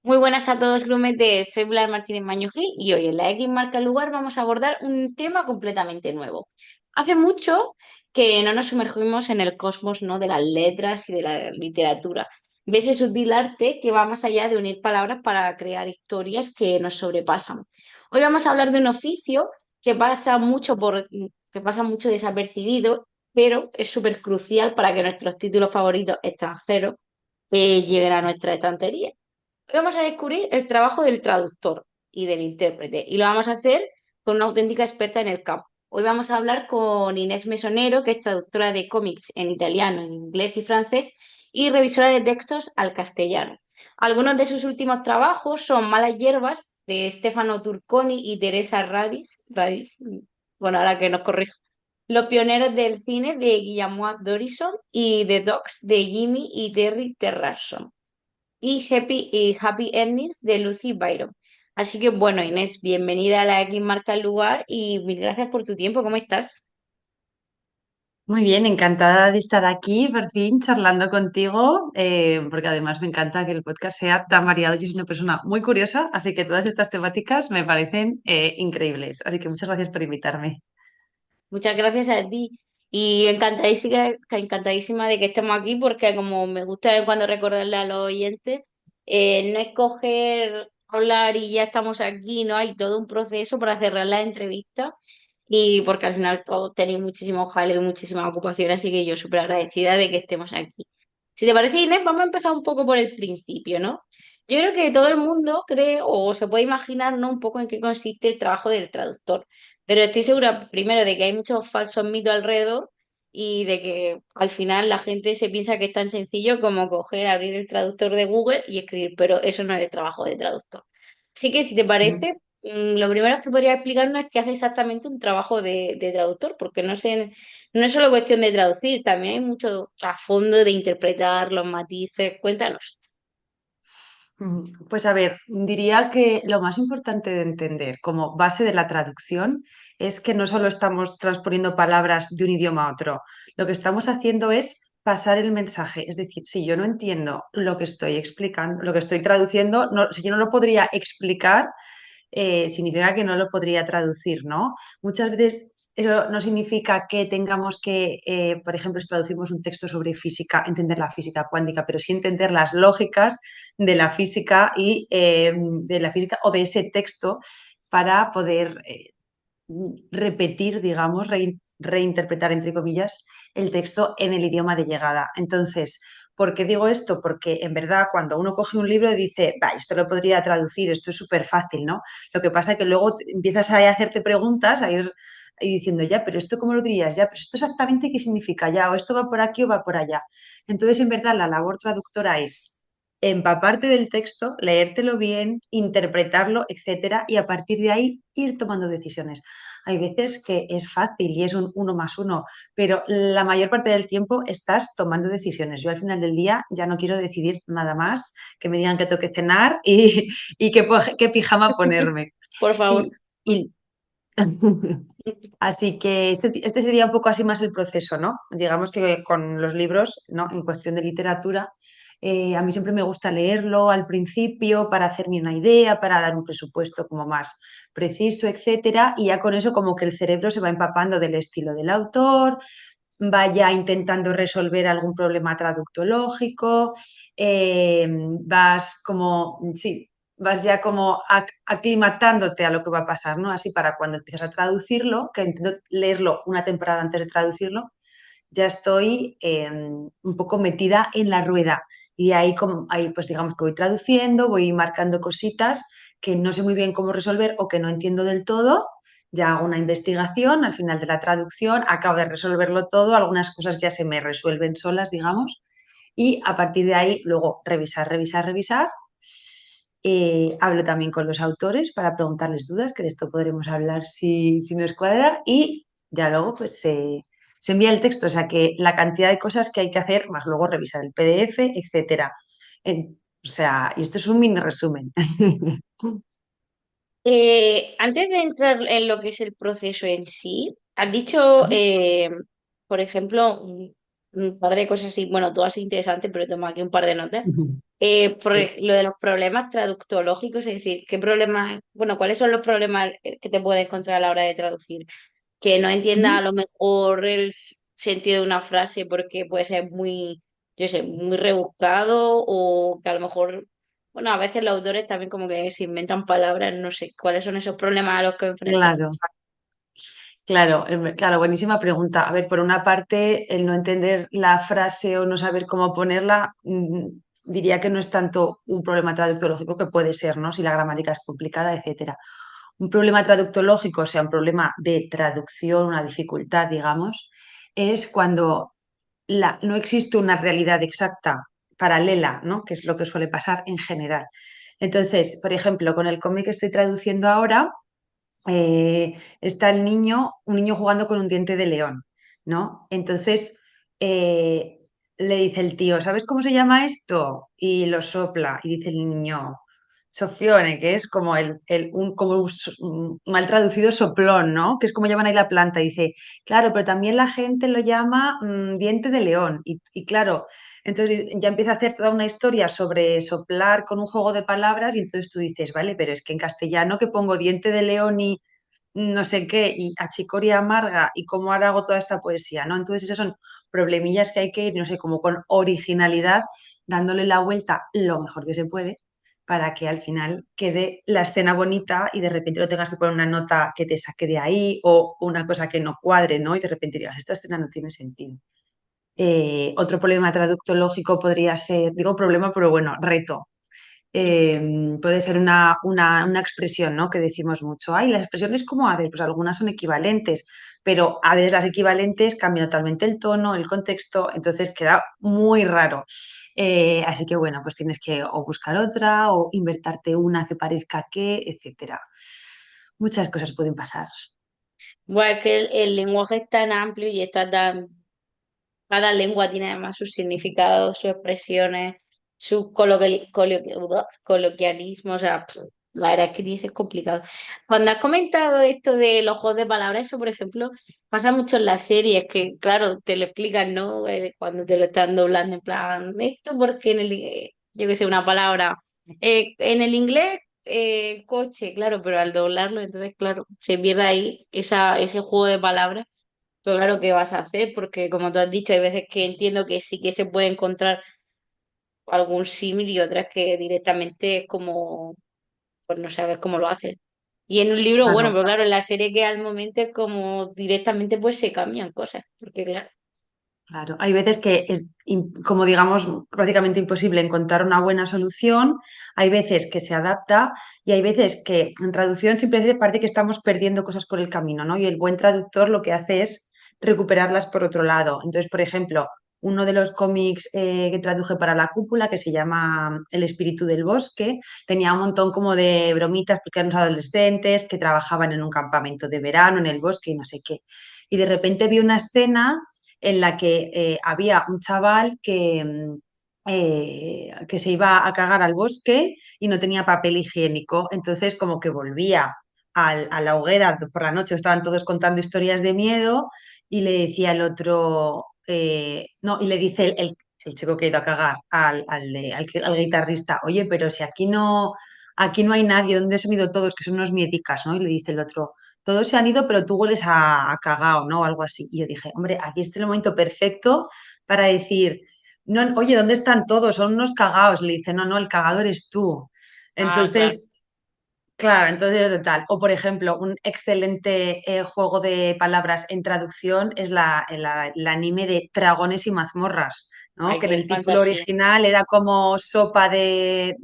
Muy buenas a todos, grumetes. Soy Blas Martínez Mañojí y hoy en la X Marca el Lugar vamos a abordar un tema completamente nuevo. Hace mucho que no nos sumergimos en el cosmos, ¿no?, de las letras y de la literatura, de ese sutil arte que va más allá de unir palabras para crear historias que nos sobrepasan. Hoy vamos a hablar de un oficio que pasa mucho desapercibido, pero es súper crucial para que nuestros títulos favoritos extranjeros lleguen a nuestra estantería. Hoy vamos a descubrir el trabajo del traductor y del intérprete y lo vamos a hacer con una auténtica experta en el campo. Hoy vamos a hablar con Inés Mesonero, que es traductora de cómics en italiano, en inglés y francés y revisora de textos al castellano. Algunos de sus últimos trabajos son Malas hierbas de Stefano Turconi y Teresa Radis, bueno, ahora que nos corrijo. Los pioneros del cine de Guillermo Dorison y The Dogs de Jimmy y Terry Terrarson y Happy Endings de Lucy Byron. Así que bueno, Inés, bienvenida a la X Marca el Lugar y mil gracias por tu tiempo. ¿Cómo estás? Muy bien, encantada de estar aquí por fin charlando contigo, porque además me encanta que el podcast sea tan variado. Yo soy una persona muy curiosa, así que todas estas temáticas me parecen increíbles. Así que muchas gracias por invitarme. Muchas gracias a ti. Y encantadísima de que estemos aquí porque como me gusta de vez en cuando recordarle a los oyentes, no es coger, hablar y ya estamos aquí, ¿no? Hay todo un proceso para cerrar la entrevista y porque al final todos tenéis muchísimos jaleo y muchísimas ocupaciones, así que yo súper agradecida de que estemos aquí. Si te parece, Inés, vamos a empezar un poco por el principio, ¿no? Yo creo que todo el mundo cree o se puede imaginar, ¿no?, un poco en qué consiste el trabajo del traductor. Pero estoy segura, primero, de que hay muchos falsos mitos alrededor y de que al final la gente se piensa que es tan sencillo como coger, abrir el traductor de Google y escribir, pero eso no es el trabajo de traductor. Así que, si te parece, lo primero que podría explicarnos es qué hace exactamente un trabajo de traductor, porque no sé, no es solo cuestión de traducir, también hay mucho trasfondo de interpretar los matices. Cuéntanos. Pues a ver, diría que lo más importante de entender como base de la traducción es que no solo estamos transponiendo palabras de un idioma a otro, lo que estamos haciendo es pasar el mensaje. Es decir, si yo no entiendo lo que estoy explicando, lo que estoy traduciendo, si yo no lo podría explicar, significa que no lo podría traducir, ¿no? Muchas veces eso no significa que tengamos que, por ejemplo, si traducimos un texto sobre física, entender la física cuántica, pero sí entender las lógicas de la física y de la física o de ese texto para poder repetir, digamos, reinterpretar, entre comillas, el texto en el idioma de llegada. Entonces, ¿por qué digo esto? Porque en verdad cuando uno coge un libro y dice, va, esto lo podría traducir, esto es súper fácil, ¿no? Lo que pasa es que luego empiezas a hacerte preguntas, a ir y diciendo, ya, pero esto cómo lo dirías, ya, pero esto exactamente qué significa, ya, o esto va por aquí o va por allá. Entonces, en verdad, la labor traductora es empaparte del texto, leértelo bien, interpretarlo, etcétera, y a partir de ahí ir tomando decisiones. Hay veces que es fácil y es un uno más uno, pero la mayor parte del tiempo estás tomando decisiones. Yo al final del día ya no quiero decidir nada más, que me digan que tengo que cenar y qué pijama ponerme. Por favor. Y, y Así que este sería un poco así más el proceso, ¿no? Digamos que con los libros, ¿no? En cuestión de literatura, a mí siempre me gusta leerlo al principio para hacerme una idea, para dar un presupuesto como más preciso, etcétera, y ya con eso como que el cerebro se va empapando del estilo del autor, vaya intentando resolver algún problema traductológico, vas como, sí, vas ya como aclimatándote a lo que va a pasar, ¿no? Así para cuando empiezas a traducirlo, que intento leerlo una temporada antes de traducirlo, ya estoy un poco metida en la rueda. Y ahí, como, ahí, pues digamos que voy traduciendo, voy marcando cositas que no sé muy bien cómo resolver o que no entiendo del todo. Ya hago una investigación, al final de la traducción acabo de resolverlo todo, algunas cosas ya se me resuelven solas, digamos, y a partir de ahí luego revisar, revisar, revisar. Hablo también con los autores para preguntarles dudas, que de esto podremos hablar si nos cuadra, y ya luego pues se envía el texto, o sea que la cantidad de cosas que hay que hacer, más luego revisar el PDF, etcétera. O sea, y esto es un mini resumen. Antes de entrar en lo que es el proceso en sí, has dicho, por ejemplo, un par de cosas así, bueno, todas interesantes, pero tomo aquí un par de notas. Sí. Lo de los problemas traductológicos, es decir, ¿qué problemas, bueno, cuáles son los problemas que te puedes encontrar a la hora de traducir? Que no entiendas Ujú. a lo mejor sentido de una frase porque puede ser muy, yo sé, muy rebuscado o que a lo mejor, bueno, a veces los autores también como que se inventan palabras, no sé, ¿cuáles son esos problemas a los que enfrentas? Claro. Claro, claro, buenísima pregunta. A ver, por una parte, el no entender la frase o no saber cómo ponerla, diría que no es tanto un problema traductológico que puede ser, ¿no? Si la gramática es complicada, etcétera. Un problema traductológico, o sea, un problema de traducción, una dificultad, digamos, es cuando no existe una realidad exacta, paralela, ¿no? Que es lo que suele pasar en general. Entonces, por ejemplo, con el cómic que estoy traduciendo ahora, está un niño jugando con un diente de león, ¿no? Entonces le dice el tío, ¿sabes cómo se llama esto? Y lo sopla y dice el niño, sofione, que es como como un mal traducido soplón, ¿no? Que es como llaman ahí la planta. Y dice, claro, pero también la gente lo llama diente de león. Y claro, entonces ya empieza a hacer toda una historia sobre soplar con un juego de palabras y entonces tú dices, vale, pero es que en castellano que pongo diente de león y no sé qué, y achicoria amarga y cómo ahora hago toda esta poesía, ¿no? Entonces esos son problemillas que hay que ir, no sé, como con originalidad, dándole la vuelta lo mejor que se puede para que al final quede la escena bonita y de repente no tengas que poner una nota que te saque de ahí o una cosa que no cuadre, ¿no? Y de repente digas, esta escena no tiene sentido. Otro problema traductológico podría ser, digo problema, pero bueno, reto. Puede ser una expresión, ¿no? Que decimos mucho. Ay, las expresiones como a ver, pues algunas son equivalentes, pero a veces las equivalentes cambian totalmente el tono, el contexto, entonces queda muy raro. Así que bueno, pues tienes que o buscar otra o invertarte una que parezca que, etcétera. Muchas cosas pueden pasar. Bueno, es que el lenguaje es tan amplio y está tan cada lengua tiene además sus significados, sus expresiones, sus coloquialismos, o sea, la verdad es que es complicado. Cuando has comentado esto de los juegos de palabras, eso, por ejemplo, pasa mucho en las series, que claro, te lo explican, ¿no? Cuando te lo están doblando, en plan, esto porque yo que sé, una palabra, en el inglés, coche, claro, pero al doblarlo, entonces, claro, se pierde ahí ese juego de palabras. Pero claro, ¿qué vas a hacer? Porque como tú has dicho, hay veces que entiendo que sí que se puede encontrar algún símil y otras que directamente es como, pues no sabes cómo lo haces. Y en un libro, bueno, Claro. pero claro, en la serie que al momento es como directamente pues se cambian cosas. Porque claro, Claro, hay veces que es, como digamos, prácticamente imposible encontrar una buena solución, hay veces que se adapta y hay veces que en traducción simplemente parece que estamos perdiendo cosas por el camino, ¿no? Y el buen traductor lo que hace es recuperarlas por otro lado. Entonces, por ejemplo, uno de los cómics que traduje para la cúpula, que se llama El espíritu del bosque, tenía un montón como de bromitas porque eran unos adolescentes que trabajaban en un campamento de verano en el bosque y no sé qué. Y de repente vi una escena en la que había un chaval que se iba a cagar al bosque y no tenía papel higiénico. Entonces, como que volvía a la hoguera por la noche, estaban todos contando historias de miedo y le decía el otro, no, y le dice el chico que ha ido a cagar al guitarrista, oye, pero si aquí no hay nadie, ¿dónde se han ido todos? Que son unos miedicas, ¿no? Y le dice el otro, todos se han ido, pero tú hueles a cagao, ¿no? O algo así. Y yo dije, hombre, aquí está el momento perfecto para decir, no, oye, ¿dónde están todos? Son unos cagaos. Le dice, no, no, el cagado eres tú. ah, claro. Entonces, claro, entonces total. O por ejemplo, un excelente juego de palabras en traducción es el anime de Dragones y mazmorras, ¿no? Ay, Que en qué el título fantasía. original era como sopa eh,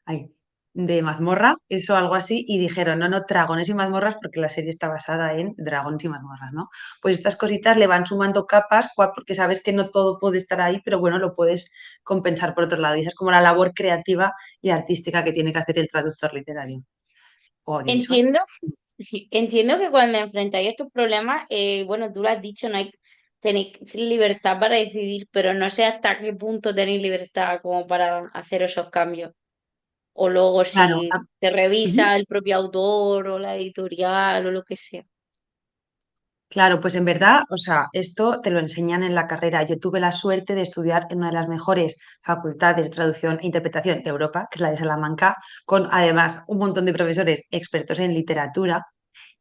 ay, de mazmorra, eso algo así, y dijeron, no, no, dragones y mazmorras, porque la serie está basada en dragones y mazmorras, ¿no? Pues estas cositas le van sumando capas, porque sabes que no todo puede estar ahí, pero bueno, lo puedes compensar por otro lado. Y esa es como la labor creativa y artística que tiene que hacer el traductor literario o audiovisual. Entiendo, entiendo que cuando enfrentáis estos problemas, bueno, tú lo has dicho, no hay, tenéis libertad para decidir, pero no sé hasta qué punto tenéis libertad como para hacer esos cambios. O luego Claro. si te Ujú. revisa el propio autor o la editorial o lo que sea. Claro, pues en verdad, o sea, esto te lo enseñan en la carrera. Yo tuve la suerte de estudiar en una de las mejores facultades de traducción e interpretación de Europa, que es la de Salamanca, con además un montón de profesores expertos en literatura.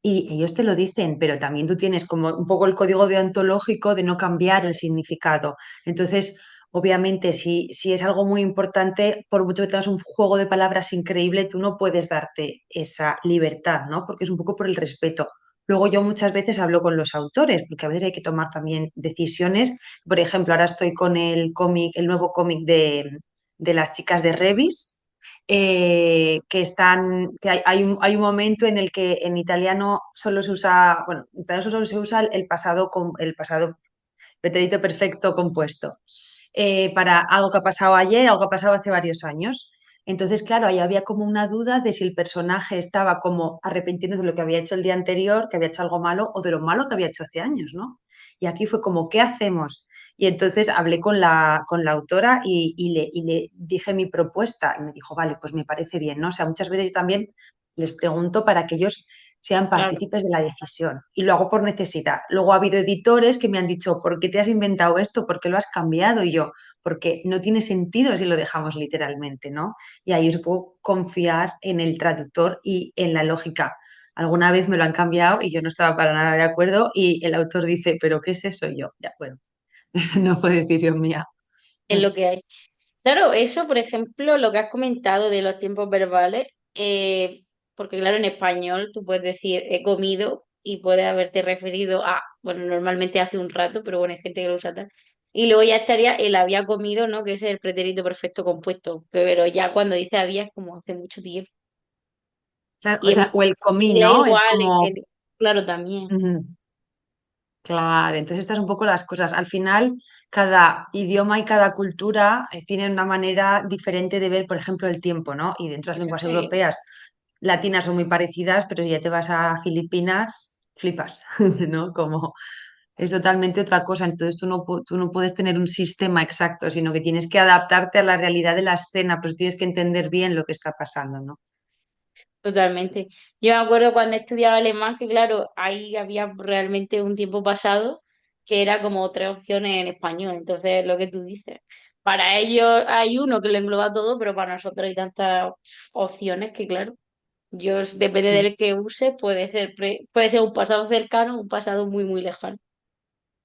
Y ellos te lo dicen, pero también tú tienes como un poco el código deontológico de no cambiar el significado. Entonces, obviamente, si es algo muy importante, por mucho que tengas un juego de palabras increíble, tú no puedes darte esa libertad, ¿no? Porque es un poco por el respeto. Luego yo muchas veces hablo con los autores, porque a veces hay que tomar también decisiones. Por ejemplo, ahora estoy con el cómic, el nuevo cómic de las chicas de Revis, que están, que hay un momento en el que en italiano solo se usa, bueno, en italiano solo se usa el pasado, el pasado pretérito perfecto compuesto, para algo que ha pasado ayer, algo que ha pasado hace varios años. Entonces, claro, ahí había como una duda de si el personaje estaba como arrepintiéndose de lo que había hecho el día anterior, que había hecho algo malo, o de lo malo que había hecho hace años, ¿no? Y aquí fue como, ¿qué hacemos? Y entonces hablé con la autora y le dije mi propuesta y me dijo, vale, pues me parece bien, ¿no? O sea, muchas veces yo también les pregunto para que ellos sean Claro, partícipes de la decisión y lo hago por necesidad. Luego ha habido editores que me han dicho, ¿por qué te has inventado esto? ¿Por qué lo has cambiado? Y yo, porque no tiene sentido si lo dejamos literalmente, ¿no? Y ahí os puedo confiar en el traductor y en la lógica. Alguna vez me lo han cambiado y yo no estaba para nada de acuerdo y el autor dice, ¿pero qué es eso? Y yo, ya, bueno, no fue decisión mía. es lo que hay. Claro, eso, por ejemplo, lo que has comentado de los tiempos verbales, porque claro, en español tú puedes decir he comido y puedes haberte referido a, bueno, normalmente hace un rato, pero bueno, hay gente que lo usa tal. Y luego ya estaría el había comido, ¿no? Que ese es el pretérito perfecto compuesto, pero ya cuando dice había es como hace mucho tiempo. Claro, o Y en sea, o el comí, inglés ¿no? Es igual, como... claro, también, Ujú. Claro, entonces estas un poco las cosas. Al final, cada idioma y cada cultura tienen una manera diferente de ver, por ejemplo, el tiempo, ¿no? Y dentro de las lenguas exacto. europeas, latinas son muy parecidas, pero si ya te vas a Filipinas, flipas, ¿no? Como es totalmente otra cosa. Entonces tú no puedes tener un sistema exacto, sino que tienes que adaptarte a la realidad de la escena, pues tienes que entender bien lo que está pasando, ¿no? Totalmente. Yo me acuerdo cuando estudiaba alemán, que claro, ahí había realmente un tiempo pasado que era como tres opciones en español. Entonces, lo que tú dices, para ellos hay uno que lo engloba todo, pero para nosotros hay tantas opciones que, claro, depende Mm. del que use, puede ser un pasado cercano o un pasado muy, muy lejano.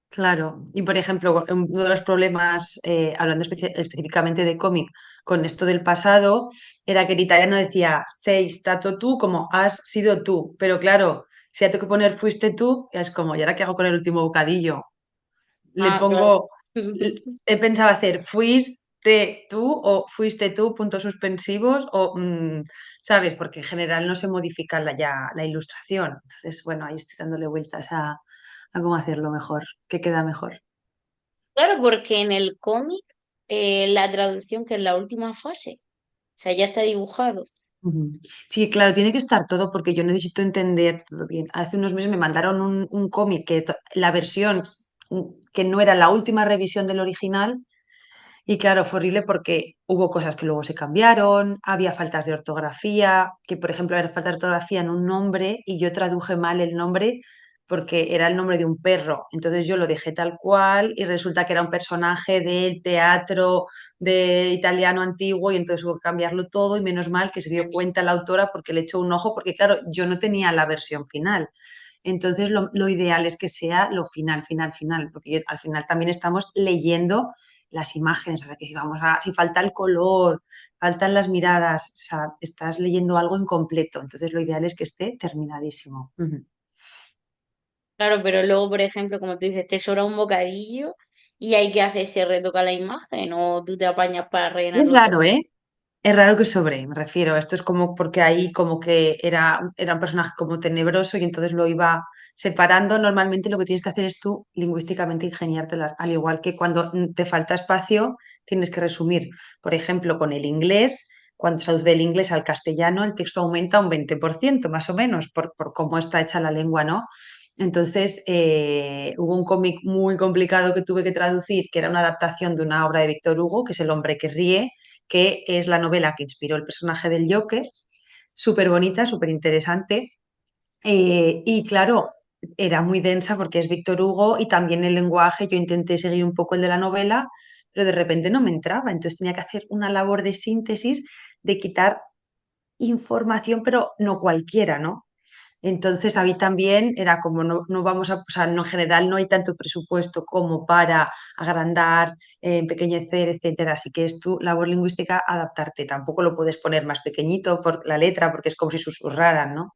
Claro, y por ejemplo, uno de los problemas, hablando específicamente de cómic, con esto del pasado, era que en italiano decía sei stato tú como has sido tú, pero claro, si ya tengo que poner fuiste tú, es como, ¿y ahora qué hago con el último bocadillo? Le Ah, claro. pongo, he pensado hacer fuiste tú o fuiste tú, puntos suspensivos, o, ¿sabes? Porque en general no se modifica la ilustración. Entonces, bueno, ahí estoy dándole vueltas a cómo hacerlo mejor, que queda mejor. Claro, porque en el cómic, la traducción, que es la última fase, o sea, ya está dibujado. Ujú. Sí, claro, tiene que estar todo porque yo necesito entender todo bien. Hace unos meses me mandaron un cómic que la versión que no era la última revisión del original y claro, fue horrible porque hubo cosas que luego se cambiaron, había faltas de ortografía, que por ejemplo había falta de ortografía en un nombre y yo traduje mal el nombre porque era el nombre de un perro. Entonces yo lo dejé tal cual y resulta que era un personaje del teatro de italiano antiguo y entonces hubo que cambiarlo todo y menos mal que se dio cuenta la autora porque le echó un ojo porque claro, yo no tenía la versión final. Entonces lo ideal es que sea lo final, final, final, porque al final también estamos leyendo las imágenes, o sea, que si falta el color, faltan las miradas, o sea, estás leyendo algo incompleto, entonces lo ideal es que esté terminadísimo. Ujú. Claro, pero luego, por ejemplo, como tú dices, te sobra un bocadillo y hay que hacer, se retoca la imagen o tú te apañas para Es rellenar otro. raro, ¿eh? Es raro que sobre, me refiero. Esto es como porque ahí como que era un personaje como tenebroso y entonces lo iba separando. Normalmente lo que tienes que hacer es tú lingüísticamente ingeniártelas, al igual que cuando te falta espacio, tienes que resumir. Por ejemplo, con el inglés, cuando se traduce del inglés al castellano, el texto aumenta un 20% más o menos, por cómo está hecha la lengua, ¿no? Entonces, hubo un cómic muy complicado que tuve que traducir, que era una adaptación de una obra de Víctor Hugo, que es El hombre que ríe, que es la novela que inspiró el personaje del Joker, súper bonita, súper interesante. Y claro, era muy densa porque es Víctor Hugo y también el lenguaje, yo intenté seguir un poco el de la novela, pero de repente no me entraba, entonces tenía que hacer una labor de síntesis, de quitar información, pero no cualquiera, ¿no? Entonces, a mí también era como no vamos a, o sea, no, en general no hay tanto presupuesto como para agrandar, empequeñecer, etcétera. Así que es tu labor lingüística adaptarte. Tampoco lo puedes poner más pequeñito por la letra, porque es como si susurraran, ¿no?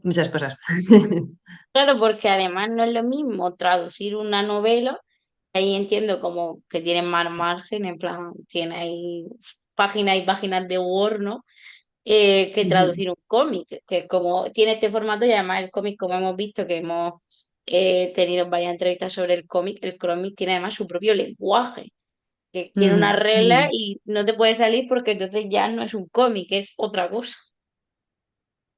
Muchas cosas. Claro, porque además no es lo mismo traducir una novela, ahí entiendo como que tienen más margen, en plan, tiene ahí páginas y páginas de Word, ¿no? Que Ujú. traducir un cómic, que como tiene este formato y además el cómic, como hemos visto que hemos tenido varias entrevistas sobre el cómic tiene además su propio lenguaje, que tiene Ujú. una regla y no te puede salir porque entonces ya no es un cómic, es otra cosa.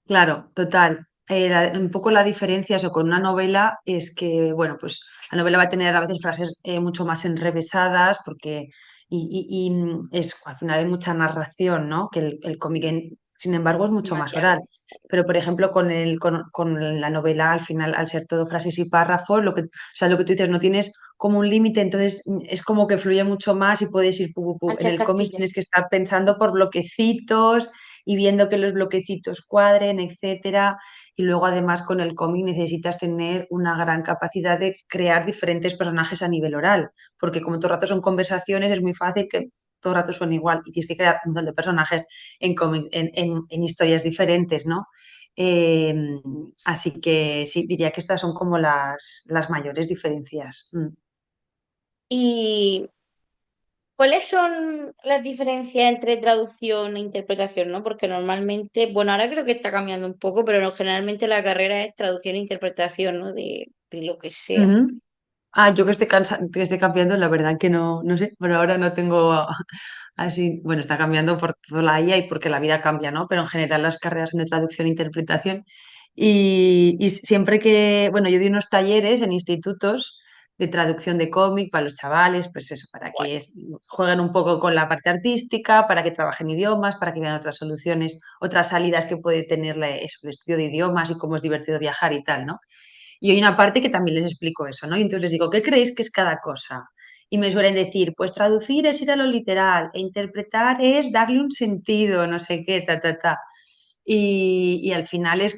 Claro, total. Un poco la diferencia eso, con una novela es que, bueno, pues la novela va a tener a veces frases mucho más enrevesadas porque al final hay mucha narración, ¿no? Que el cómic, sin embargo, es mucho más Demasiado. oral. Pero, por ejemplo, con la novela, al final, al ser todo frases y párrafos, o sea, lo que tú dices, no tienes como un límite, entonces es como que fluye mucho más y puedes ir, pu, pu, pu. En Sánchez el cómic Castilla. tienes que estar pensando por bloquecitos y viendo que los bloquecitos cuadren, etcétera. Y luego además con el cómic necesitas tener una gran capacidad de crear diferentes personajes a nivel oral, porque como todo el rato son conversaciones, es muy fácil que todo el rato suene igual y tienes que crear un montón de personajes en, en historias diferentes, ¿no? Eh, Así que sí, diría que estas son como las mayores diferencias. Mm. ¿Y cuáles son las diferencias entre traducción e interpretación, ¿no? Porque normalmente, bueno, ahora creo que está cambiando un poco, pero no, generalmente la carrera es traducción e interpretación, ¿no? De lo que sea. Ujú. Ah, yo que esté cambiando, la verdad que no sé, por ahora no tengo así, bueno, está cambiando por toda la IA y porque la vida cambia, ¿no? Pero en general las carreras son de traducción e interpretación y siempre que, bueno, yo di unos talleres en institutos de traducción de cómic para los chavales, pues eso, para Guay. que jueguen un poco con la parte artística, para que trabajen idiomas, para que vean otras soluciones, otras salidas que puede tener eso, el estudio de idiomas y cómo es divertido viajar y tal, ¿no? Y hay una parte que también les explico eso, ¿no? Y entonces les digo, ¿qué creéis que es cada cosa? Y me suelen decir, pues traducir es ir a lo literal, e interpretar es darle un sentido, no sé qué, ta, ta, ta. Y al final es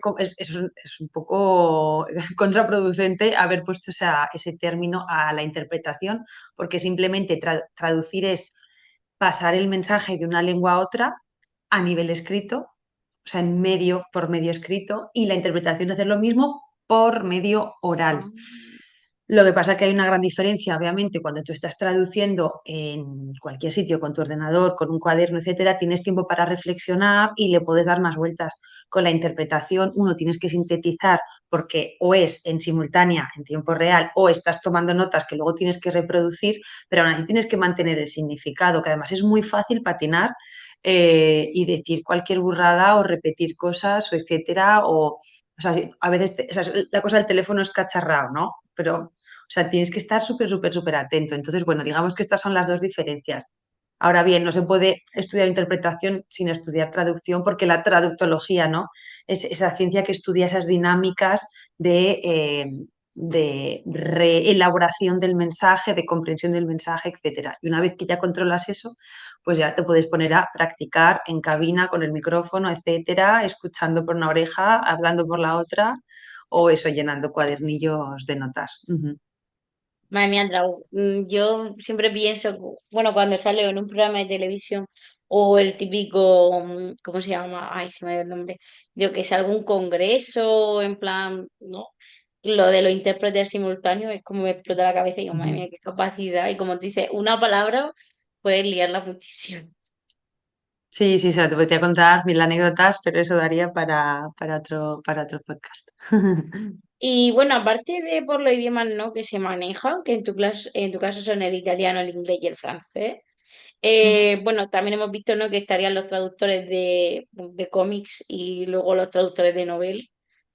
un poco contraproducente haber puesto ese término a la interpretación, porque simplemente traducir es pasar el mensaje de una lengua a otra a nivel escrito, o sea, por medio escrito, y la interpretación es hacer lo mismo por medio oral. Ah. Lo que pasa es que hay una gran diferencia, obviamente, cuando tú estás traduciendo en cualquier sitio con tu ordenador, con un cuaderno, etcétera, tienes tiempo para reflexionar y le puedes dar más vueltas. Con la interpretación, uno tienes que sintetizar porque o es en simultánea, en tiempo real, o estás tomando notas que luego tienes que reproducir, pero aún así tienes que mantener el significado, que además es muy fácil patinar y decir cualquier burrada o repetir cosas, o etcétera, o sea, a veces o sea, la cosa del teléfono es cacharrado, ¿no? Pero o sea, tienes que estar súper, súper, súper atento. Entonces, bueno, digamos que estas son las dos diferencias. Ahora bien, no se puede estudiar interpretación sin estudiar traducción, porque la traductología, ¿no? Es esa ciencia que estudia esas dinámicas de reelaboración del mensaje, de comprensión del mensaje, etcétera. Y una vez que ya controlas eso, pues ya te puedes poner a practicar en cabina con el micrófono, etcétera, escuchando por una oreja, hablando por la otra, o eso, llenando cuadernillos de notas. Ujú. Madre mía, Andrau, yo siempre pienso, bueno, cuando sale en un programa de televisión o el típico, ¿cómo se llama? Ay, se me dio el nombre. Yo que sé, algún congreso, en plan, ¿no? Lo de los intérpretes simultáneos es como me explota la cabeza y digo, madre Ujú. mía, qué capacidad. Y como tú dices, una palabra puedes liarla muchísimo. Sí, sí, o sea, te podría contar mil anécdotas, pero eso daría para otro podcast. Y bueno, aparte de por los idiomas no que se manejan, que en tu caso son el italiano, el inglés y el francés. Bueno, también hemos visto, ¿no? Que estarían los traductores de cómics y luego los traductores de novelas.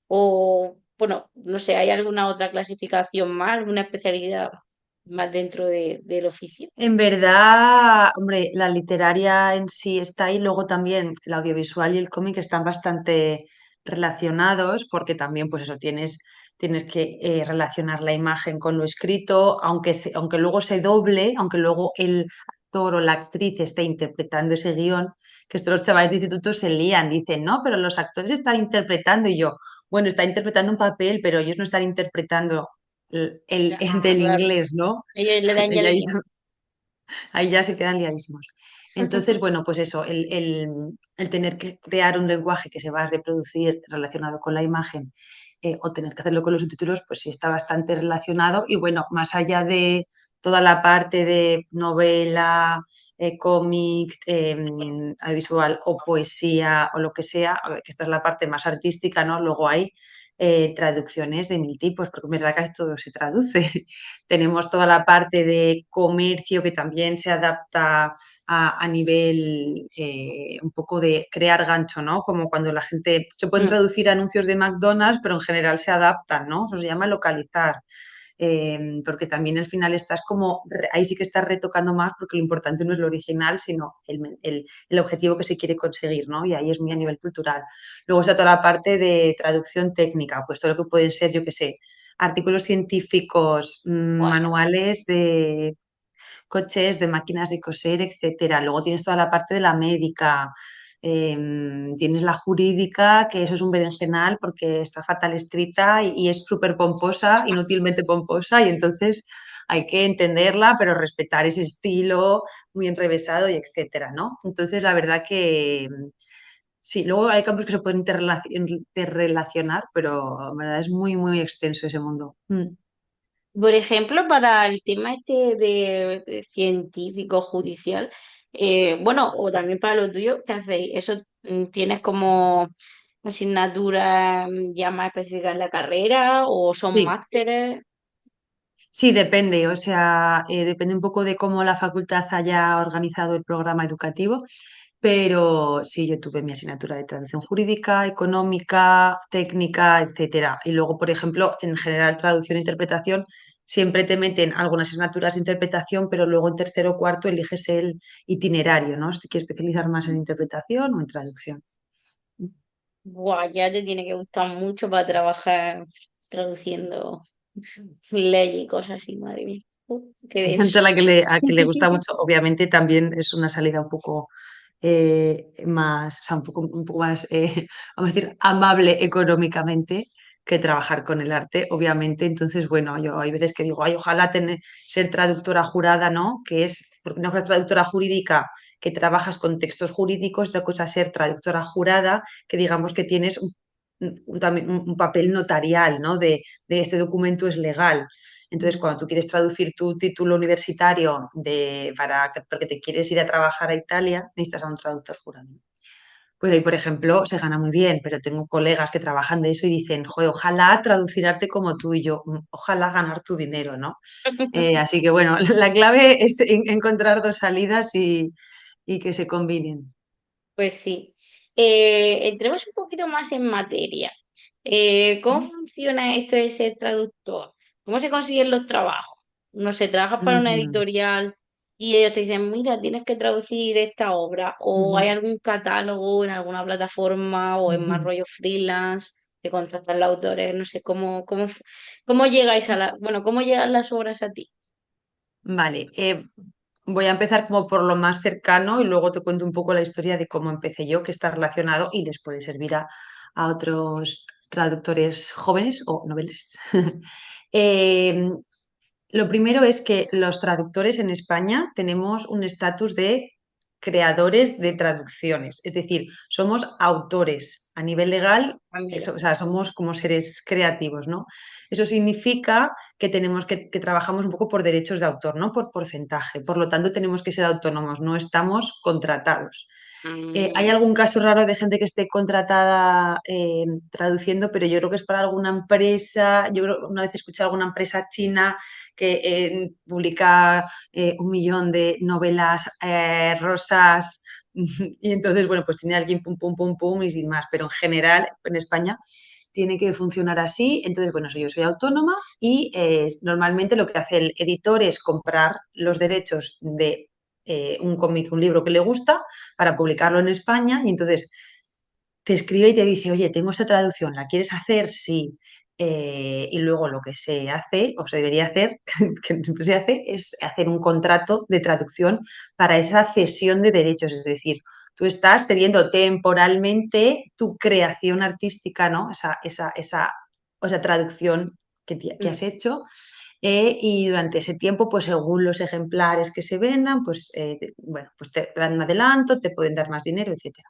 O, bueno, no sé, ¿hay alguna otra clasificación más, alguna especialidad más dentro del oficio? En verdad, hombre, la literaria en sí está ahí, luego también el audiovisual y el cómic están bastante relacionados, porque también, pues eso, tienes que relacionar la imagen con lo escrito, aunque luego se doble, aunque luego el actor o la actriz esté interpretando ese guión, que esto los chavales de instituto se lían, dicen, no, pero los actores están interpretando y yo, bueno, está interpretando un papel, pero ellos no están interpretando el Ah, del claro. inglés, ¿no? Ellos le dan ya Y el ahí, guión. ahí ya se quedan liadísimos. Entonces, bueno, pues eso, el tener que crear un lenguaje que se va a reproducir relacionado con la imagen o tener que hacerlo con los subtítulos, pues sí está bastante relacionado. Y bueno, más allá de toda la parte de novela, cómic, audiovisual o poesía o lo que sea, que esta es la parte más artística, ¿no? Luego hay traducciones de mil tipos, porque en verdad casi todo se traduce. Tenemos toda la parte de comercio que también se adapta a nivel un poco de crear gancho, ¿no? Como cuando la gente se pueden Mm. traducir anuncios de McDonald's, pero en general se adaptan, ¿no? Eso se llama localizar. Porque también al final estás como, ahí sí que estás retocando más porque lo importante no es lo original, sino el objetivo que se quiere conseguir, ¿no? Y ahí es muy a nivel cultural. Luego está toda la parte de traducción técnica, pues todo lo que pueden ser, yo qué sé, artículos científicos, Guay. manuales de coches, de máquinas de coser, etcétera. Luego tienes toda la parte de la médica, tienes la jurídica, que eso es un berenjenal porque está fatal escrita y es súper pomposa, inútilmente pomposa, y entonces hay que entenderla, pero respetar ese estilo muy enrevesado y etcétera, ¿no? Entonces, la verdad que sí, luego hay campos que se pueden interrelacionar, pero en verdad es muy, muy extenso ese mundo. Mm. Por ejemplo, para el tema este de científico, judicial, bueno, o también para lo tuyo, ¿qué hacéis? ¿Eso tienes como asignatura ya más específica en la carrera o son Sí. másteres? Sí, depende, o sea, depende un poco de cómo la facultad haya organizado el programa educativo, pero sí, yo tuve mi asignatura de traducción jurídica, económica, técnica, etcétera. Y luego, por ejemplo, en general, traducción e interpretación, siempre te meten algunas asignaturas de interpretación, pero luego en tercero o cuarto eliges el itinerario, ¿no? Si te quieres especializar más en interpretación o en traducción. Buah, ya te tiene que gustar mucho para trabajar traduciendo ley y cosas así, madre mía. Qué Hay gente denso. a que le gusta mucho, obviamente también es una salida un poco más, o sea, un poco más, vamos a decir, amable económicamente que trabajar con el arte, obviamente. Entonces, bueno, yo hay veces que digo, ay, ojalá ser traductora jurada, ¿no? Que es, porque una cosa es traductora jurídica que trabajas con textos jurídicos, otra cosa es ser traductora jurada, que digamos que tienes también un papel notarial, ¿no? De este documento es legal. Entonces, cuando tú quieres traducir tu título universitario porque te quieres ir a trabajar a Italia, necesitas a un traductor jurado. Pues ahí, por ejemplo, se gana muy bien, pero tengo colegas que trabajan de eso y dicen, joder, ojalá traducir arte como tú y yo, ojalá ganar tu dinero, ¿no? Así que bueno, la clave es encontrar dos salidas y que se combinen. Pues sí. Entremos un poquito más en materia. ¿Cómo funciona esto de ser traductor? ¿Cómo se consiguen los trabajos? No sé, trabajas para una Ujú, editorial y ellos te dicen, mira, tienes que traducir esta obra, o hay ujú, algún catálogo en alguna plataforma, o en más ujú. rollo freelance, que contratan los autores, no sé, cómo llegáis bueno, cómo llegan las obras a ti? Vale, voy a empezar como por lo más cercano y luego te cuento un poco la historia de cómo empecé yo, que está relacionado y les puede servir a otros traductores jóvenes o noveles. Eh, lo primero es que los traductores en España tenemos un estatus de creadores de traducciones, es decir, somos autores a nivel legal, Ah, mira. o sea, somos como seres creativos, ¿no? Eso significa que tenemos que trabajamos un poco por derechos de autor, no por porcentaje, por lo tanto tenemos que ser autónomos, no estamos contratados. Hay Mm. algún caso raro de gente que esté contratada traduciendo, pero yo creo que es para alguna empresa. Yo creo, una vez escuché a alguna empresa china que publica 1 millón de novelas rosas y entonces, bueno, pues tiene alguien pum, pum, pum, pum y sin más, pero en general en España tiene que funcionar así. Entonces, bueno, yo soy autónoma y normalmente lo que hace el editor es comprar los derechos de un cómic, un libro que le gusta para publicarlo en España y entonces te escribe y te dice, oye, tengo esta traducción, ¿la quieres hacer? Sí. Y luego lo que se hace, o se debería hacer, que no siempre se hace, es hacer un contrato de traducción para esa cesión de derechos. Es decir, tú estás cediendo temporalmente tu creación artística, ¿no? O esa traducción que Mm, has hecho. Y durante ese tiempo, pues según los ejemplares que se vendan, pues bueno, pues te dan un adelanto, te pueden dar más dinero, etcétera.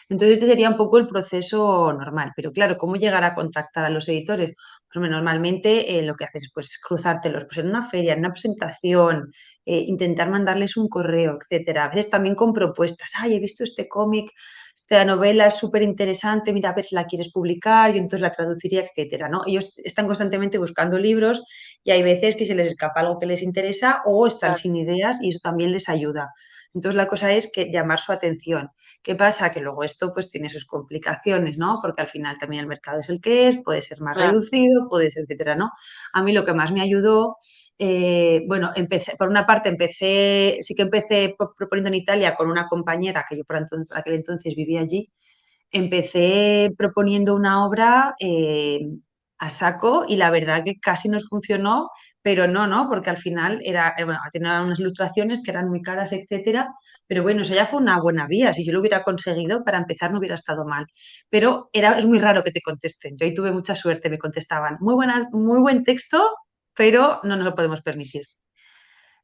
Entonces, este sería un poco el proceso normal. Pero claro, ¿cómo llegar a contactar a los editores? Pues hombre, normalmente lo que haces es pues, cruzártelos pues, en una feria, en una presentación, intentar mandarles un correo, etcétera. A veces también con propuestas. Ay, he visto este cómic, esta novela es súper interesante, mira a ver si la quieres publicar, y entonces la traduciría, etcétera, ¿no? Ellos están constantemente buscando libros y hay veces que se les escapa algo que les interesa o están claro, sin ideas y eso también les ayuda. Entonces la cosa es que llamar su atención. ¿Qué pasa? Que luego esto pues tiene sus complicaciones, ¿no? Porque al final también el mercado es el que es, puede ser más claro. reducido, puede ser, etcétera, ¿no? A mí lo que más me ayudó, bueno, empecé, por una parte sí que empecé proponiendo en Italia con una compañera que yo por aquel entonces vivía allí, empecé proponiendo una obra a saco y la verdad que casi nos funcionó, pero no, ¿no? Porque al final bueno, tenía unas ilustraciones que eran muy caras, etcétera, pero bueno, eso ya fue una buena vía. Si yo lo hubiera conseguido, para empezar no hubiera estado mal. Pero es muy raro que te contesten. Yo ahí tuve mucha suerte, me contestaban, muy buen texto, pero no nos lo podemos permitir.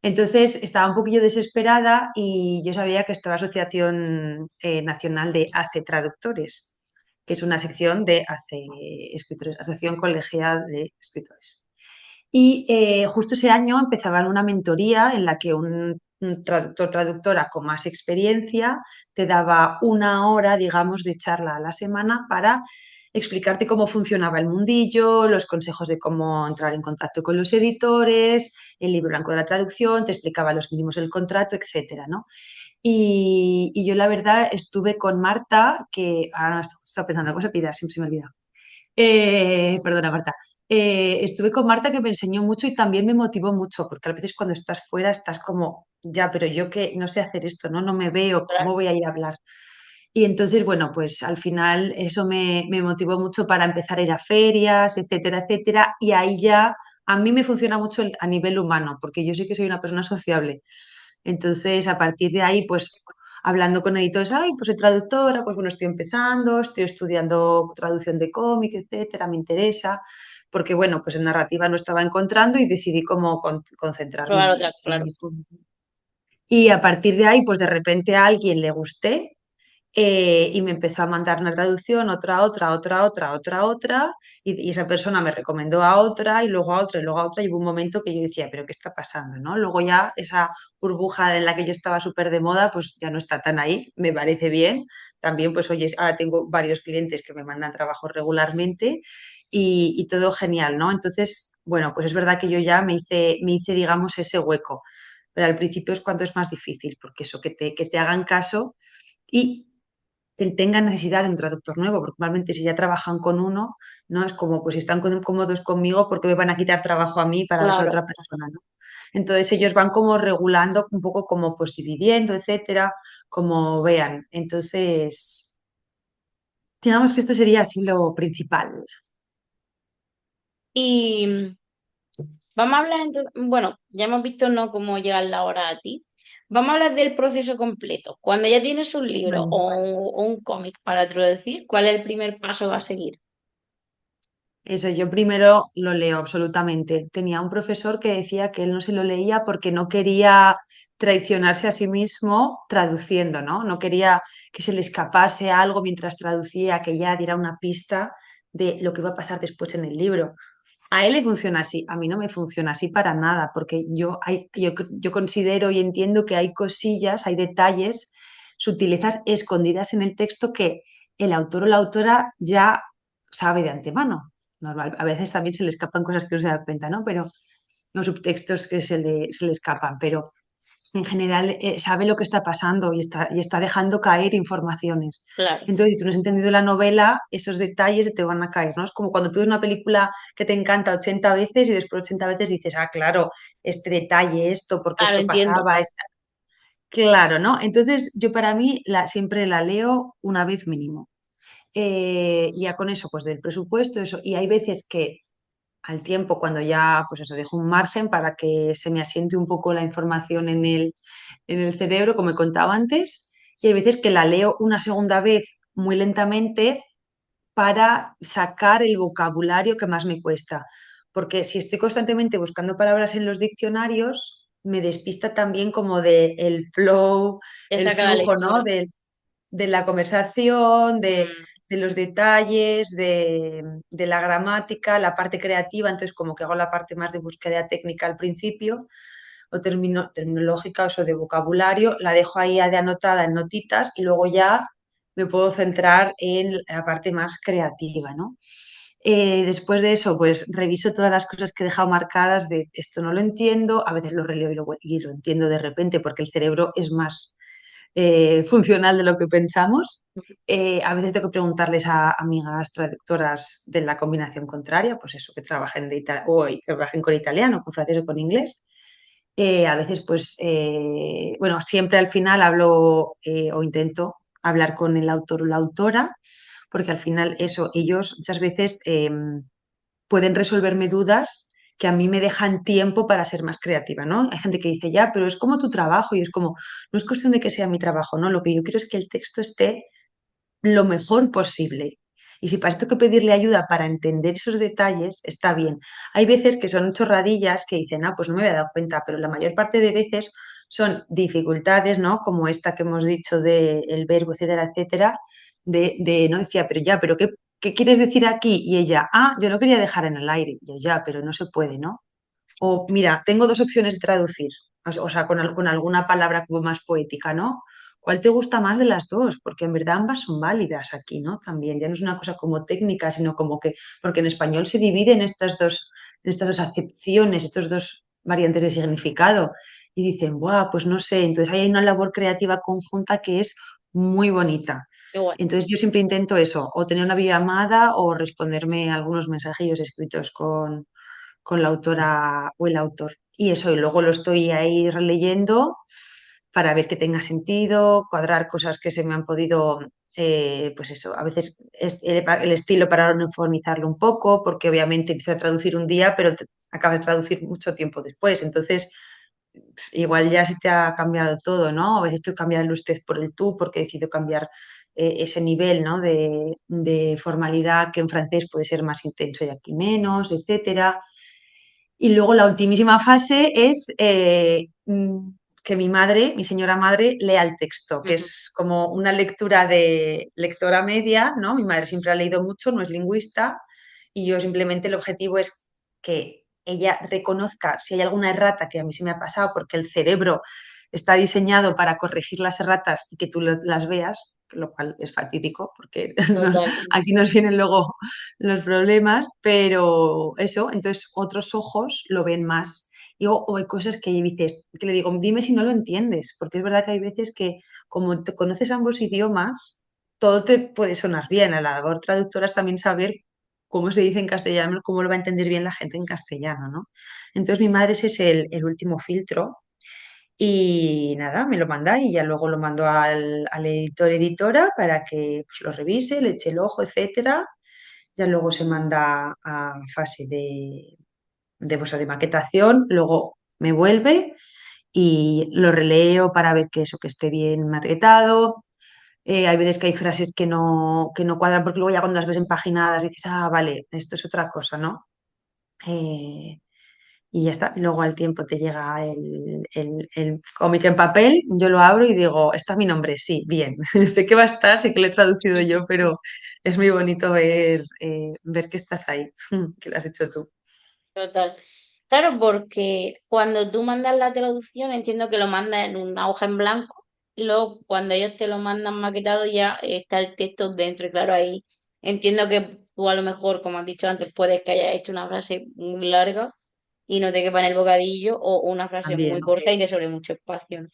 Entonces estaba un poquillo desesperada y yo sabía que estaba la Asociación Nacional de ACE Traductores, que es una sección de ACE Escritores, Asociación Colegial de Escritores. Y justo ese año empezaban una mentoría en la que un traductor, traductora con más experiencia te daba una hora, digamos, de charla a la semana para explicarte cómo funcionaba el mundillo, los consejos de cómo entrar en contacto con los editores, el libro blanco de la traducción, te explicaba los mínimos del contrato, etcétera, ¿no? Y yo la verdad estuve con Marta, que ahora no estoy pensando, cosa pida, siempre se me olvida. Perdona, Marta. Estuve con Marta que me enseñó mucho y también me motivó mucho, porque a veces cuando estás fuera estás como, ya, pero yo que no sé hacer esto, ¿no? No me veo, ¿cómo voy a ir a hablar? Y entonces, bueno, pues al final eso me motivó mucho para empezar a ir a ferias, etcétera, etcétera. Y ahí ya a mí me funciona mucho a nivel humano, porque yo sí que soy una persona sociable. Entonces, a partir de ahí, pues hablando con editores, ay, pues soy traductora, pues bueno, estoy empezando, estoy estudiando traducción de cómic, etcétera, me interesa, porque bueno, pues en narrativa no estaba encontrando y decidí cómo concentrarme Probar otra, en claro. mi público. Y a partir de ahí, pues de repente a alguien le gusté y me empezó a mandar una traducción, otra, y esa persona me recomendó a otra, y luego a otra, y luego a otra, y hubo un momento que yo decía, pero ¿qué está pasando? ¿No? Luego ya esa burbuja en la que yo estaba súper de moda, pues ya no está tan ahí, me parece bien. También, pues oye, ahora tengo varios clientes que me mandan trabajo regularmente y todo genial, ¿no? Entonces, bueno, pues es verdad que yo ya me hice, digamos, ese hueco. Pero al principio es cuando es más difícil, porque eso, que te hagan caso y que tengan necesidad de un traductor nuevo, porque normalmente si ya trabajan con uno, ¿no? Es como, pues si están cómodos conmigo, ¿por qué me van a quitar trabajo a mí para darle a Claro. otra persona, ¿no? Entonces ellos van como regulando un poco como pues dividiendo, etcétera, como vean. Entonces, digamos que esto sería así lo principal. Y vamos a hablar entonces, bueno, ya hemos visto no cómo llegar la hora a ti. Vamos a hablar del proceso completo. Cuando ya tienes un libro Bueno, o un cómic para traducir, ¿cuál es el primer paso a seguir? eso yo primero lo leo absolutamente. Tenía un profesor que decía que él no se lo leía porque no quería traicionarse a sí mismo traduciendo, ¿no? No quería que se le escapase algo mientras traducía, que ya diera una pista de lo que iba a pasar después en el libro. A él le funciona así, a mí no me funciona así para nada, porque yo considero y entiendo que hay cosillas, hay detalles, sutilezas escondidas en el texto que el autor o la autora ya sabe de antemano. Normal, a veces también se le escapan cosas que no se da cuenta, ¿no? Pero los subtextos que se le escapan, pero en general sabe lo que está pasando y está dejando caer informaciones. Claro, Entonces, si tú no has entendido la novela, esos detalles te van a caer, ¿no? Es como cuando tú ves una película que te encanta 80 veces y después 80 veces dices, ah, claro, este detalle, esto, porque claro, esto entiendo. pasaba, claro, ¿no? Entonces, yo para mí siempre la leo una vez mínimo. Ya con eso, pues del presupuesto, eso. Y hay veces que al tiempo, cuando ya, pues eso, dejo un margen para que se me asiente un poco la información en el cerebro, como he contado antes, y hay veces que la leo una segunda vez muy lentamente para sacar el vocabulario que más me cuesta. Porque si estoy constantemente buscando palabras en los diccionarios, me despista también como de el flow, Te el saca la flujo, ¿no? lectura. De la conversación, Mm, de los detalles, de la gramática, la parte creativa. Entonces, como que hago la parte más de búsqueda técnica al principio, o terminológica, o eso de vocabulario, la dejo ahí de anotada en notitas y luego ya me puedo centrar en la parte más creativa, ¿no? Después de eso, pues reviso todas las cosas que he dejado marcadas de esto no lo entiendo, a veces lo releo y lo entiendo de repente porque el cerebro es más funcional de lo que pensamos. A veces tengo que preguntarles a amigas traductoras de la combinación contraria, pues eso, que trabajen, o que trabajen con italiano, con francés o con inglés. A veces, pues, bueno, siempre al final hablo o intento hablar con el autor o la autora, porque al final eso, ellos muchas veces pueden resolverme dudas que a mí me dejan tiempo para ser más creativa, ¿no? Hay gente que dice, ya, pero es como tu trabajo y es como, no es cuestión de que sea mi trabajo, ¿no? Lo que yo quiero es que el texto esté lo mejor posible. Y si para esto hay que pedirle ayuda para entender esos detalles, está bien. Hay veces que son chorradillas que dicen, ah, pues no me había dado cuenta, pero la mayor parte de veces son dificultades, ¿no? Como esta que hemos dicho del verbo, etcétera, etcétera, no decía, pero ya, pero ¿qué quieres decir aquí? Y ella, ah, yo no quería dejar en el aire. Y yo, ya, pero no se puede, ¿no? O mira, tengo dos opciones de traducir, o sea, con alguna palabra como más poética, ¿no? ¿Cuál te gusta más de las dos? Porque en verdad ambas son válidas aquí, ¿no? También, ya no es una cosa como técnica, sino como que, porque en español se divide en estas dos acepciones, estos dos variantes de significado. Y dicen, ¡buah! Pues no sé. Entonces ahí hay una labor creativa conjunta que es muy bonita. igual. Entonces yo siempre intento eso, o tener una videollamada o responderme algunos mensajillos escritos con la autora o el autor. Y eso, y luego lo estoy ahí releyendo para ver que tenga sentido, cuadrar cosas que se me han podido, pues eso, a veces es el estilo para uniformizarlo un poco, porque obviamente empiezo a traducir un día, pero acabo de traducir mucho tiempo después. Entonces, igual ya se te ha cambiado todo, ¿no? A veces tengo que cambiar el usted por el tú, porque he decidido cambiar ese nivel, ¿no? De formalidad que en francés puede ser más intenso y aquí menos, etcétera. Y luego la ultimísima fase es que mi madre, mi señora madre, lea el texto, que Ujú. es como una lectura de lectora media, ¿no? Mi madre siempre ha leído mucho, no es lingüista, y yo simplemente el objetivo es que ella reconozca si hay alguna errata que a mí se me ha pasado, porque el cerebro está diseñado para corregir las erratas y que tú las veas, lo cual es fatídico, porque Total. aquí nos vienen luego los problemas, pero eso, entonces otros ojos lo ven más. O hay cosas que dices, que le digo, dime si no lo entiendes, porque es verdad que hay veces que como te conoces ambos idiomas, todo te puede sonar bien. A la labor traductora es también saber cómo se dice en castellano, cómo lo va a entender bien la gente en castellano, ¿no? Entonces mi madre ese es el último filtro y nada, me lo manda y ya luego lo mando al editor, editora para que pues, lo revise, le eche el ojo, etcétera. Ya luego se manda a fase pues, de maquetación, luego me vuelve y lo releo para ver que eso, que esté bien maquetado. Hay veces que hay frases que no cuadran porque luego ya cuando las ves empaginadas dices, ah, vale, esto es otra cosa, ¿no? Eh, y ya está. Luego al tiempo te llega el cómic en papel, yo lo abro y digo, está mi nombre, sí, bien. Sé que va a estar, sé que lo he traducido yo, pero es muy bonito ver que estás ahí, que lo has hecho tú. Total. Claro, porque cuando tú mandas la traducción, entiendo que lo mandas en una hoja en blanco y luego cuando ellos te lo mandan maquetado ya está el texto dentro. Y claro, ahí entiendo que tú a lo mejor, como has dicho antes, puedes que hayas hecho una frase muy larga y no te quepa en el bocadillo o una frase muy También. corta y te sobre mucho espacio, ¿no?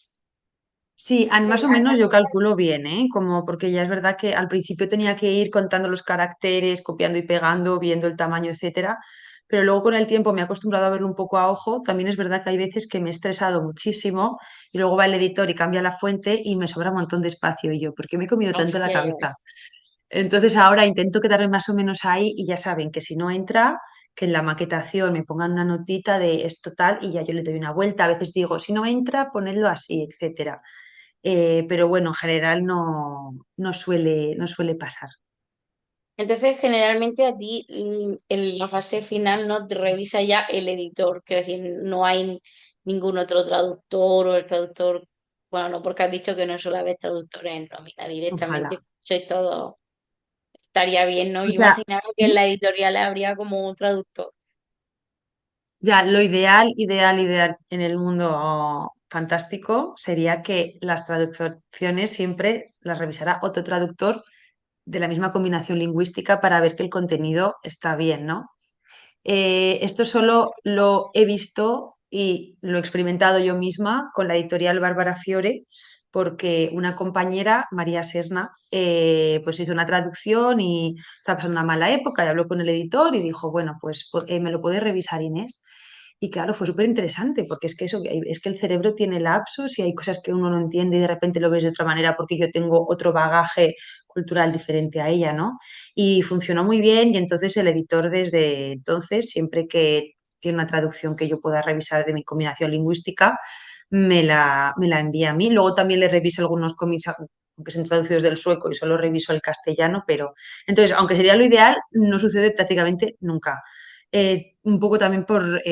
Sí, más o menos yo calculo bien, ¿eh? Como porque ya es verdad que al principio tenía que ir contando los caracteres, copiando y pegando, viendo el tamaño, etcétera. Pero luego con el tiempo me he acostumbrado a verlo un poco a ojo. También es verdad que hay veces que me he estresado muchísimo y luego va el editor y cambia la fuente y me sobra un montón de espacio. Y yo, ¿por qué me he comido tanto la Hostia, cabeza? Entonces ahora intento quedarme más o menos ahí y ya saben que si no entra, que en la maquetación me pongan una notita de esto tal y ya yo le doy una vuelta. A veces digo, si no entra, ponedlo así, etcétera. Pero bueno, en general no suele pasar. Entonces, generalmente a ti en la fase final no te revisa ya el editor, que es decir, no hay ningún otro traductor o el traductor, bueno, no porque has dicho que no suele haber traductores en nómina Ojalá. directamente, sois todo, estaría bien, ¿no? O Yo sea, imaginaba que en la editorial habría como un traductor. ya, lo ideal, ideal, ideal en el mundo fantástico sería que las traducciones siempre las revisara otro traductor de la misma combinación lingüística para ver que el contenido está bien, ¿no? Esto solo lo he visto y lo he experimentado yo misma con la editorial Bárbara Fiore, porque una compañera, María Serna, pues hizo una traducción y estaba pasando una mala época y habló con el editor y dijo, bueno, pues me lo puede revisar Inés. Y claro, fue súper interesante porque es que eso, es que el cerebro tiene lapsos y hay cosas que uno no entiende y de repente lo ves de otra manera porque yo tengo otro bagaje cultural diferente a ella, ¿no? Y funcionó muy bien y entonces el editor desde entonces, siempre que tiene una traducción que yo pueda revisar de mi combinación lingüística, me la envía a mí. Luego también le reviso algunos cómics, aunque son traducidos del sueco y solo reviso el castellano, pero entonces, aunque sería lo ideal, no sucede prácticamente nunca. Un poco también por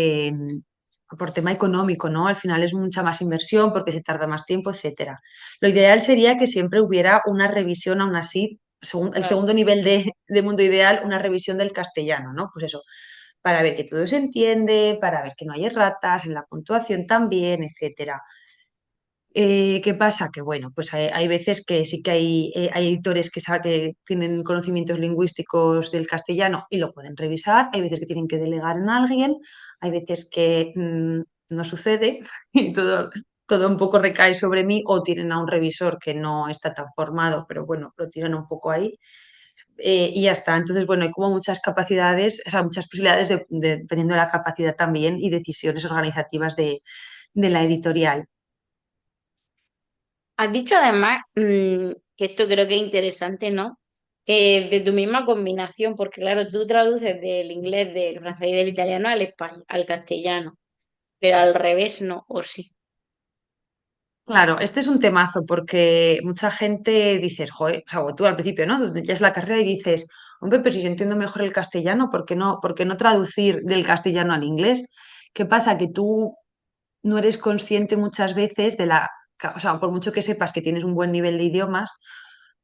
tema económico, ¿no? Al final es mucha más inversión porque se tarda más tiempo, etcétera. Lo ideal sería que siempre hubiera una revisión, aún así, el Claro. segundo nivel de mundo ideal, una revisión del castellano, ¿no? Pues eso, para ver que todo se entiende, para ver que no hay erratas, en la puntuación también, etcétera. ¿Qué pasa? Que bueno, pues hay veces que sí que hay editores que tienen conocimientos lingüísticos del castellano y lo pueden revisar, hay veces que tienen que delegar en alguien, hay veces que no sucede y todo un poco recae sobre mí o tienen a un revisor que no está tan formado, pero bueno, lo tiran un poco ahí y ya está. Entonces, bueno, hay como muchas capacidades, o sea, muchas posibilidades dependiendo de la capacidad también y decisiones organizativas de la editorial. Has dicho además que esto creo que es interesante, ¿no? De tu misma combinación, porque claro, tú traduces del inglés, del francés y del italiano al español, al castellano, pero al revés no, o sí. Claro, este es un temazo porque mucha gente dices, joder, o sea, o tú al principio, ¿no? Ya es la carrera y dices, hombre, pero si yo entiendo mejor el castellano, ¿por qué no traducir del castellano al inglés? ¿Qué pasa? Que tú no eres consciente muchas veces o sea, por mucho que sepas que tienes un buen nivel de idiomas,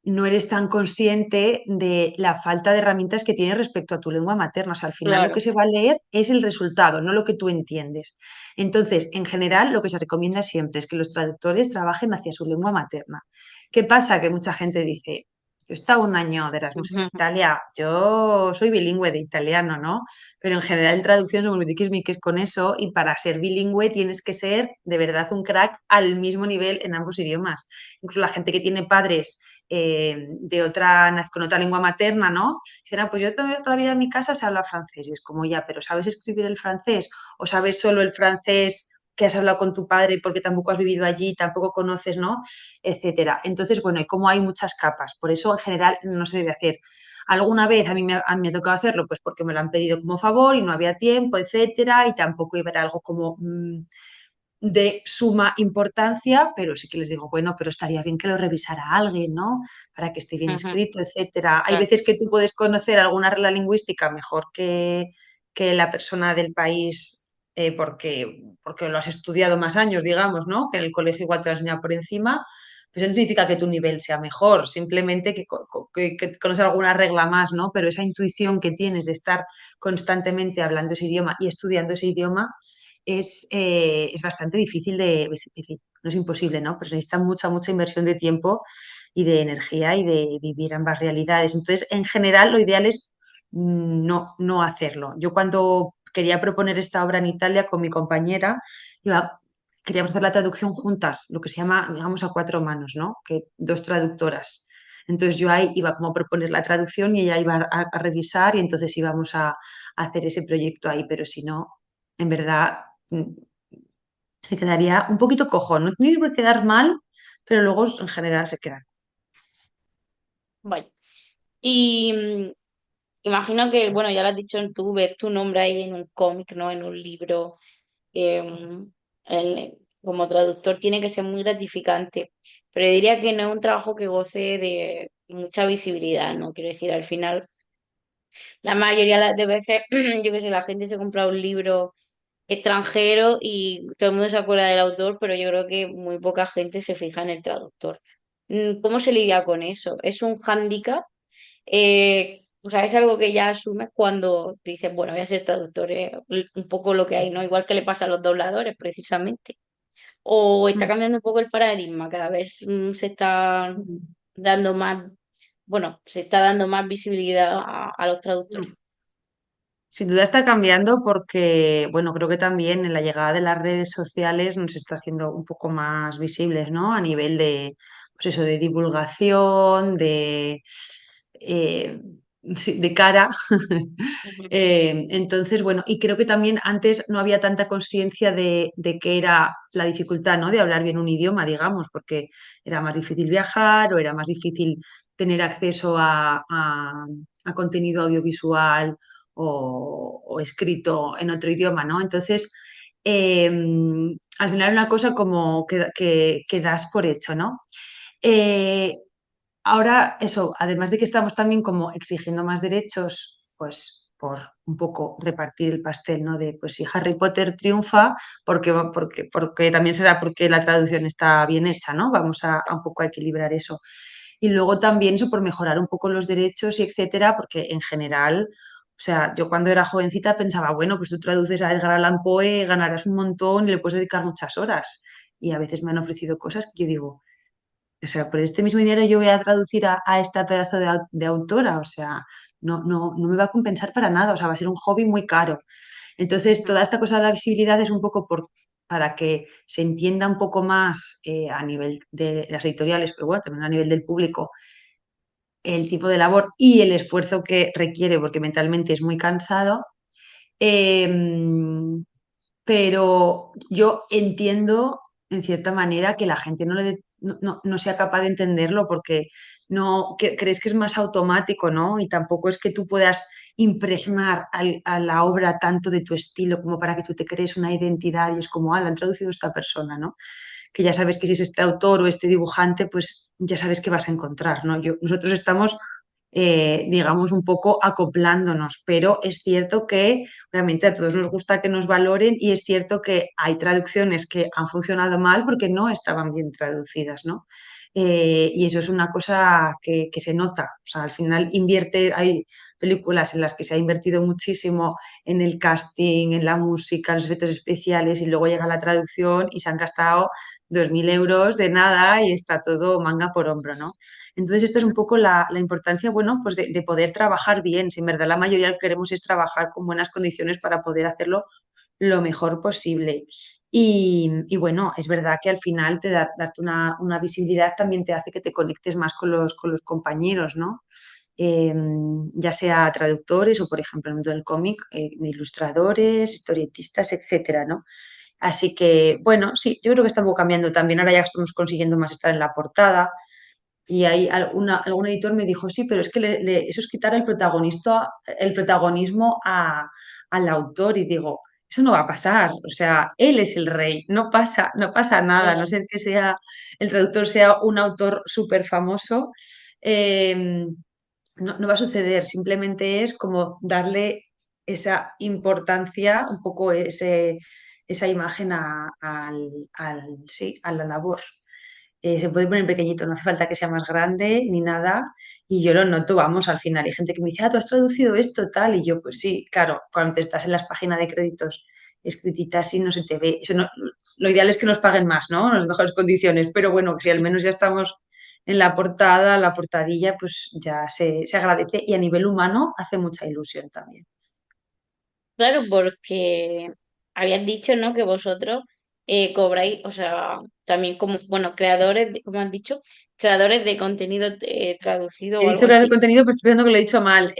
no eres tan consciente de la falta de herramientas que tienes respecto a tu lengua materna. O sea, al final lo que Claro. se va a leer es el resultado, no lo que tú entiendes. Entonces, en general, lo que se recomienda siempre es que los traductores trabajen hacia su lengua materna. ¿Qué pasa? Que mucha gente dice, yo he estado un año de Erasmus en Ujú. Italia, yo soy bilingüe de italiano, ¿no? Pero en general en traducción somos muy tiquismiquis con eso y para ser bilingüe tienes que ser de verdad un crack al mismo nivel en ambos idiomas. Incluso la gente que tiene padres con otra lengua materna, ¿no? Dicen, pues yo toda la vida en mi casa se habla francés y es como ya, pero ¿sabes escribir el francés? ¿O sabes solo el francés que has hablado con tu padre porque tampoco has vivido allí, tampoco conoces, ¿no? Etcétera. Entonces, bueno, y como hay muchas capas, por eso en general no se debe hacer. Alguna vez a mí me ha tocado hacerlo, pues porque me lo han pedido como favor y no había tiempo, etcétera, y tampoco iba a ser algo como de suma importancia, pero sí que les digo, bueno, pero estaría bien que lo revisara alguien, ¿no? Para que esté bien Ujú. escrito, etcétera. Hay Claro. veces que tú puedes conocer alguna regla lingüística mejor que la persona del país porque lo has estudiado más años, digamos, ¿no? Que en el colegio igual te lo has enseñado por encima. Pues eso no significa que tu nivel sea mejor, simplemente que conoces alguna regla más, ¿no? Pero esa intuición que tienes de estar constantemente hablando ese idioma y estudiando ese idioma es bastante difícil no es imposible, ¿no? Pero se necesita mucha, mucha inversión de tiempo y de energía y de vivir ambas realidades. Entonces, en general, lo ideal es no hacerlo. Yo cuando quería proponer esta obra en Italia con mi compañera, queríamos hacer la traducción juntas, lo que se llama, digamos, a cuatro manos, ¿no? Que dos traductoras. Entonces yo ahí iba como a proponer la traducción y ella iba a revisar y entonces íbamos a hacer ese proyecto ahí, pero si no, en verdad se quedaría un poquito cojo. No tiene por qué quedar mal, pero luego en general se queda. Vaya. Y imagino que, bueno, ya lo has dicho tú, ver tu nombre ahí en un cómic, ¿no? En un libro, como traductor tiene que ser muy gratificante. Pero yo diría que no es un trabajo que goce de mucha visibilidad, ¿no? Quiero decir, al final, la mayoría de veces, yo qué sé, la gente se compra un libro extranjero y todo el mundo se acuerda del autor, pero yo creo que muy poca gente se fija en el traductor. ¿Cómo se lidia con eso? ¿Es un hándicap? O sea, es algo que ya asumes cuando dices, bueno, voy a ser traductor, un poco lo que hay, ¿no? Igual que le pasa a los dobladores, precisamente. O está cambiando un poco el paradigma, cada vez se está dando más, bueno, se está dando más visibilidad a los traductores. Sin duda está cambiando porque, bueno, creo que también en la llegada de las redes sociales nos está haciendo un poco más visibles, ¿no? A nivel de, pues eso, de divulgación, eh, sí, de cara. Ujú, Entonces, bueno, y creo que también antes no había tanta conciencia de qué era la dificultad, ¿no? De hablar bien un idioma, digamos, porque era más difícil viajar o era más difícil tener acceso a contenido audiovisual o escrito en otro idioma, ¿no? Entonces, eh, al final una cosa como que das por hecho, ¿no? Eh, Ahora, eso, además de que estamos también como exigiendo más derechos, pues por un poco repartir el pastel, ¿no? De, pues si Harry Potter triunfa, porque también será porque la traducción está bien hecha, ¿no? Vamos a un poco a equilibrar eso. Y luego también eso por mejorar un poco los derechos y etcétera, porque en general, o sea, yo cuando era jovencita pensaba, bueno, pues tú traduces a Edgar Allan Poe, ganarás un montón y le puedes dedicar muchas horas. Y a veces me han ofrecido cosas que yo digo, o sea, por este mismo dinero yo voy a traducir a esta pedazo de autora, o sea, no me va a compensar para nada, o sea, va a ser un hobby muy caro. Entonces, ujú. toda esta cosa de la visibilidad es un poco para que se entienda un poco más a nivel de las editoriales, pero bueno, también a nivel del público, el tipo de labor y el esfuerzo que requiere, porque mentalmente es muy cansado. Em, pero yo entiendo, en cierta manera, que la gente no sea capaz de entenderlo porque crees que es más automático, ¿no? Y tampoco es que tú puedas impregnar a la obra tanto de tu estilo como para que tú te crees una identidad y es como, ah, lo han traducido esta persona, ¿no? Que ya sabes que si es este autor o este dibujante, pues ya sabes que vas a encontrar, ¿no? Nosotros estamos digamos, un poco acoplándonos, pero es cierto que obviamente a todos nos gusta que nos valoren y es cierto que hay traducciones que han funcionado mal porque no estaban bien traducidas, ¿no? Y eso es una cosa que se nota, o sea, al final hay películas en las que se ha invertido muchísimo en el casting, en la música, en los efectos especiales y luego llega la traducción y se han gastado 2.000 euros de nada y está todo manga por hombro, ¿no? Entonces, esta es un poco la importancia, bueno, pues de poder trabajar bien. Si en verdad la mayoría lo que queremos es trabajar con buenas condiciones para poder hacerlo lo mejor posible. Y bueno, es verdad que al final darte una visibilidad también te hace que te conectes más con los compañeros, ¿no? Eh, ya sea traductores o, por ejemplo, en el mundo del cómic, ilustradores, historietistas, etcétera, ¿no? Así que, bueno, sí, yo creo que está un poco cambiando también. Ahora ya estamos consiguiendo más estar en la portada. Y ahí algún editor me dijo, sí, pero es que eso es quitar el protagonismo al autor. Y digo, eso no va a pasar. O sea, él es el rey, no pasa nada, a no ser que el traductor sea un autor súper famoso. No va a suceder, simplemente es como darle esa importancia, un poco esa imagen sí, a la labor. Se puede poner pequeñito, no hace falta que sea más grande ni nada. Y yo lo noto, vamos, al final. Hay gente que me dice, ah, tú has traducido esto, tal. Y yo, pues sí, claro, cuando te estás en las páginas de créditos escrititas y no se te ve. Eso lo ideal es que nos paguen más, ¿no? En las mejores condiciones. Pero bueno, que si al menos ya estamos en la portada, la portadilla, pues ya se agradece. Y a nivel humano hace mucha ilusión también. Claro, porque habías dicho, ¿no? Que vosotros cobráis, o sea, también como, bueno, creadores, como has dicho, creadores de contenido traducido He o dicho algo creador de así. contenido, pero estoy pensando que lo he dicho mal.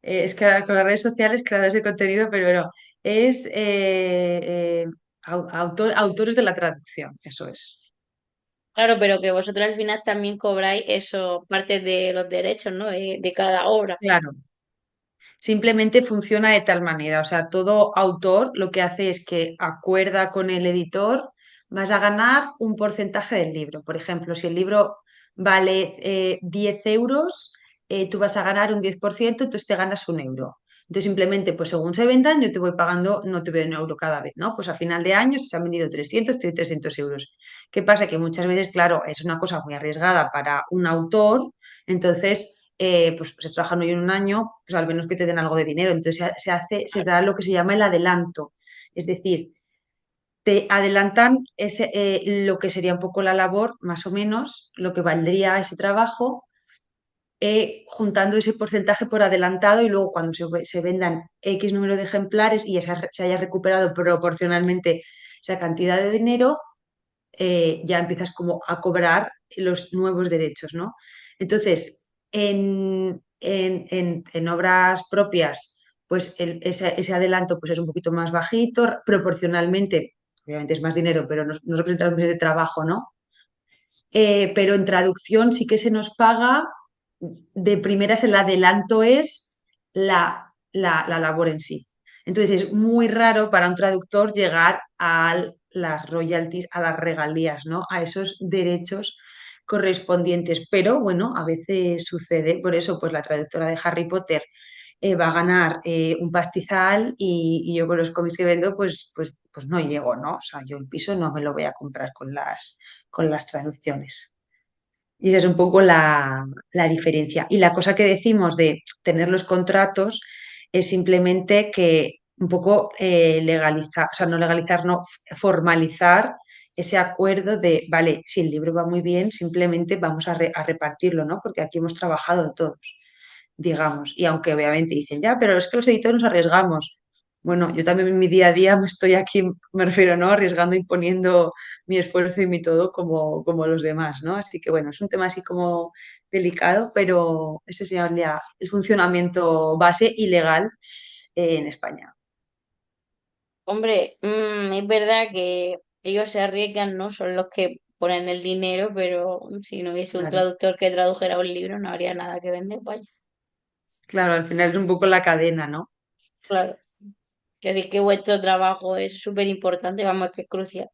Es que con las redes sociales, creadores de contenido, pero no. Es autores de la traducción, eso es. Claro, pero que vosotros al final también cobráis eso, parte de los derechos, ¿no? De cada obra. Claro. Simplemente funciona de tal manera, o sea, todo autor lo que hace es que acuerda con el editor, vas a ganar un porcentaje del libro. Por ejemplo, si el libro vale 10 euros, tú vas a ganar un 10%, entonces te ganas un euro. Entonces, simplemente, pues según se vendan, yo te voy pagando, no te veo un euro cada vez, ¿no? Pues a final de año, si se han vendido 300, te doy 300 euros. ¿Qué pasa? Que muchas veces, claro, es una cosa muy arriesgada para un autor, entonces pues se trabajan hoy en un año, pues al menos que te den algo de dinero. Entonces se da lo que se llama el adelanto. Es decir, te adelantan lo que sería un poco la labor, más o menos, lo que valdría ese trabajo, juntando ese porcentaje por adelantado y luego cuando se vendan X número de ejemplares y se haya recuperado proporcionalmente esa cantidad de dinero, ya empiezas como a cobrar los nuevos derechos, ¿no? Entonces, en obras propias, pues ese adelanto pues es un poquito más bajito, proporcionalmente, obviamente es más dinero, pero no representa los meses de trabajo, ¿no? Pero en traducción sí que se nos paga, de primeras el adelanto es la labor en sí. Entonces es muy raro para un traductor llegar a las royalties, a las regalías, ¿no? A esos derechos correspondientes. Pero bueno, a veces sucede. Por eso, pues la traductora de Harry Potter va a ganar un pastizal y yo con los cómics que vendo, pues no llego, ¿no? O sea, yo el piso no me lo voy a comprar con las traducciones. Y esa es un poco la diferencia. Y la cosa que decimos de tener los contratos es simplemente que un poco legalizar, o sea, no legalizar, no formalizar ese acuerdo de, vale, si el libro va muy bien, simplemente vamos a repartirlo, ¿no? Porque aquí hemos trabajado todos, digamos. Y aunque obviamente dicen, ya, pero es que los editores nos arriesgamos. Bueno, yo también en mi día a día me estoy aquí, me refiero, ¿no? Arriesgando y poniendo mi esfuerzo y mi todo como los demás, ¿no? Así que bueno, es un tema así como delicado, pero ese sería el funcionamiento base y legal en España. Hombre, es verdad que ellos se arriesgan, ¿no? Son los que ponen el dinero, pero si no hubiese un Claro, traductor que tradujera un libro, no habría nada que vender, vaya. claro, al final es un poco la cadena, ¿no? Claro. Es decir, que vuestro trabajo es súper importante, vamos, que es crucial.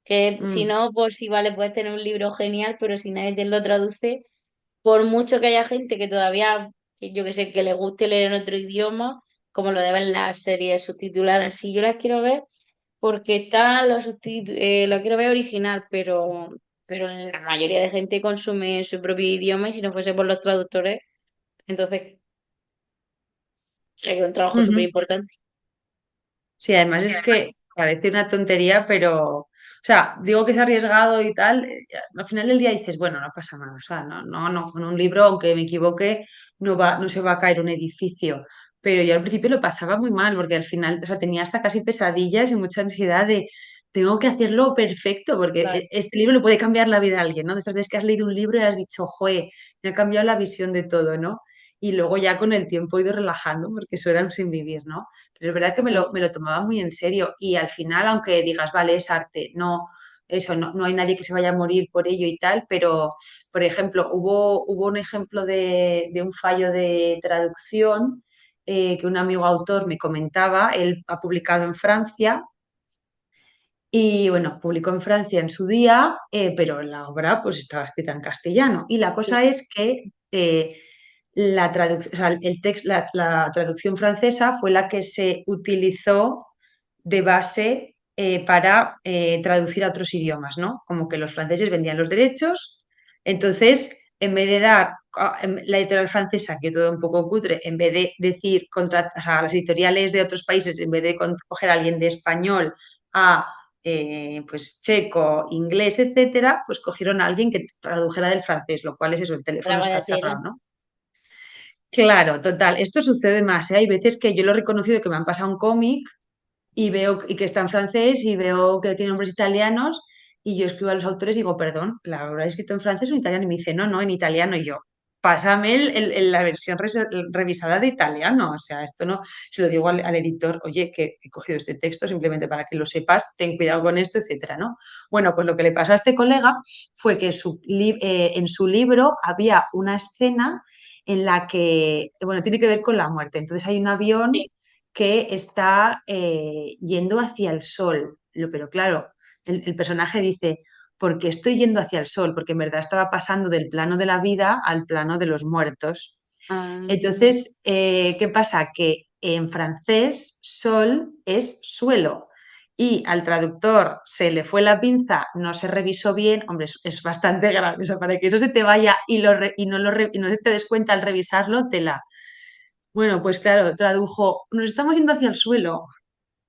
Que si Mm, no, pues sí, vale, puedes tener un libro genial, pero si nadie te lo traduce, por mucho que haya gente que todavía, que yo que sé, que le guste leer en otro idioma, como lo deben las series subtituladas, si yo las quiero ver, porque está lo quiero ver original, pero la mayoría de gente consume en su propio idioma y si no fuese por los traductores, entonces es un trabajo súper ujú. importante. Sí, además es que parece una tontería, pero, o sea, digo que es arriesgado y tal, al final del día dices, bueno, no pasa nada, o sea, no, con un libro, aunque me equivoque, no se va a caer un edificio. Pero yo al principio lo pasaba muy mal, porque al final, o sea, tenía hasta casi pesadillas y mucha ansiedad de, tengo que hacerlo perfecto, porque Claro. este libro le puede cambiar la vida a alguien, ¿no? De estas veces que has leído un libro y has dicho, joe, me ha cambiado la visión de todo, ¿no? Y luego ya con el tiempo he ido relajando, porque eso era un sin vivir, ¿no? Pero es verdad que me lo tomaba muy en serio y al final, aunque digas, vale, es arte, no, eso, no hay nadie que se vaya a morir por ello y tal, pero, por ejemplo, hubo un ejemplo de un fallo de traducción que un amigo autor me comentaba, él ha publicado en Francia y, bueno, publicó en Francia en su día, pero la obra pues estaba escrita en castellano. Y la cosa es que o sea, la traducción francesa fue la que se utilizó de base para traducir a otros idiomas, ¿no? Como que los franceses vendían los derechos, entonces, en vez de dar, la editorial francesa, que todo un poco cutre, en vez de decir, o sea, las editoriales de otros países, en vez de coger a alguien de español a pues checo, inglés, etcétera, pues cogieron a alguien que tradujera del francés, lo cual es eso, el Ahora teléfono vaya está cerrado, tela. ¿no? Claro, total. Esto sucede más, ¿eh? Hay veces que yo lo he reconocido que me han pasado un cómic y veo y que está en francés y veo que tiene nombres italianos y yo escribo a los autores y digo, perdón, ¿la habrá escrito en francés o en italiano? Y me dice, no, en italiano y yo. pásame la versión revisada de italiano. O sea, esto no, se lo digo al editor, oye, que he cogido este texto simplemente para que lo sepas, ten cuidado con esto, etcétera, ¿no? Bueno, pues lo que le pasó a este colega fue que en su libro había una escena en la que, bueno, tiene que ver con la muerte. Entonces hay un avión Sí. que está yendo hacia el sol. Pero claro, el personaje dice, porque estoy yendo hacia el sol, porque en verdad estaba pasando del plano de la vida al plano de los muertos. Ah, Entonces, ¿qué pasa? Que en francés sol es suelo. Y al traductor se le fue la pinza, no se revisó bien, hombre, es bastante grave, o sea, para que eso se te vaya y no te des cuenta al revisarlo, tela. Bueno, pues claro, tradujo, nos estamos yendo hacia el suelo.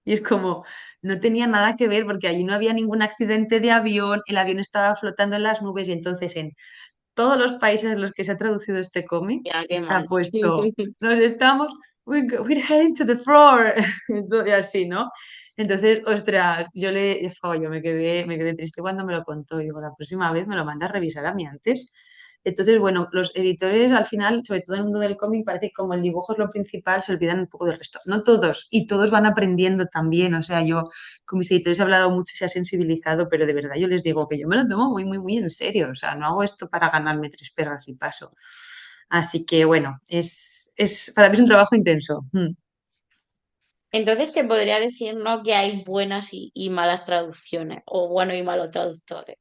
Y es como, no tenía nada que ver porque allí no había ningún accidente de avión, el avión estaba flotando en las nubes y entonces en todos los países en los que se ha traducido este cómic ya, qué está mal. puesto, nos estamos, we're heading to the floor, y así, ¿no? Entonces, ostras, yo me quedé triste cuando me lo contó. Digo, la próxima vez me lo manda a revisar a mí antes. Entonces, bueno, los editores al final, sobre todo en el mundo del cómic, parece que como el dibujo es lo principal, se olvidan un poco del resto. No todos, y todos van aprendiendo también. O sea, yo con mis editores he hablado mucho y se ha sensibilizado, pero de verdad yo les digo que yo me lo tomo muy, muy, muy en serio. O sea, no hago esto para ganarme tres perras y paso. Así que bueno, para mí es un trabajo intenso. Mm. Entonces se podría decir, ¿no? Que hay buenas y malas traducciones, o buenos y malos traductores.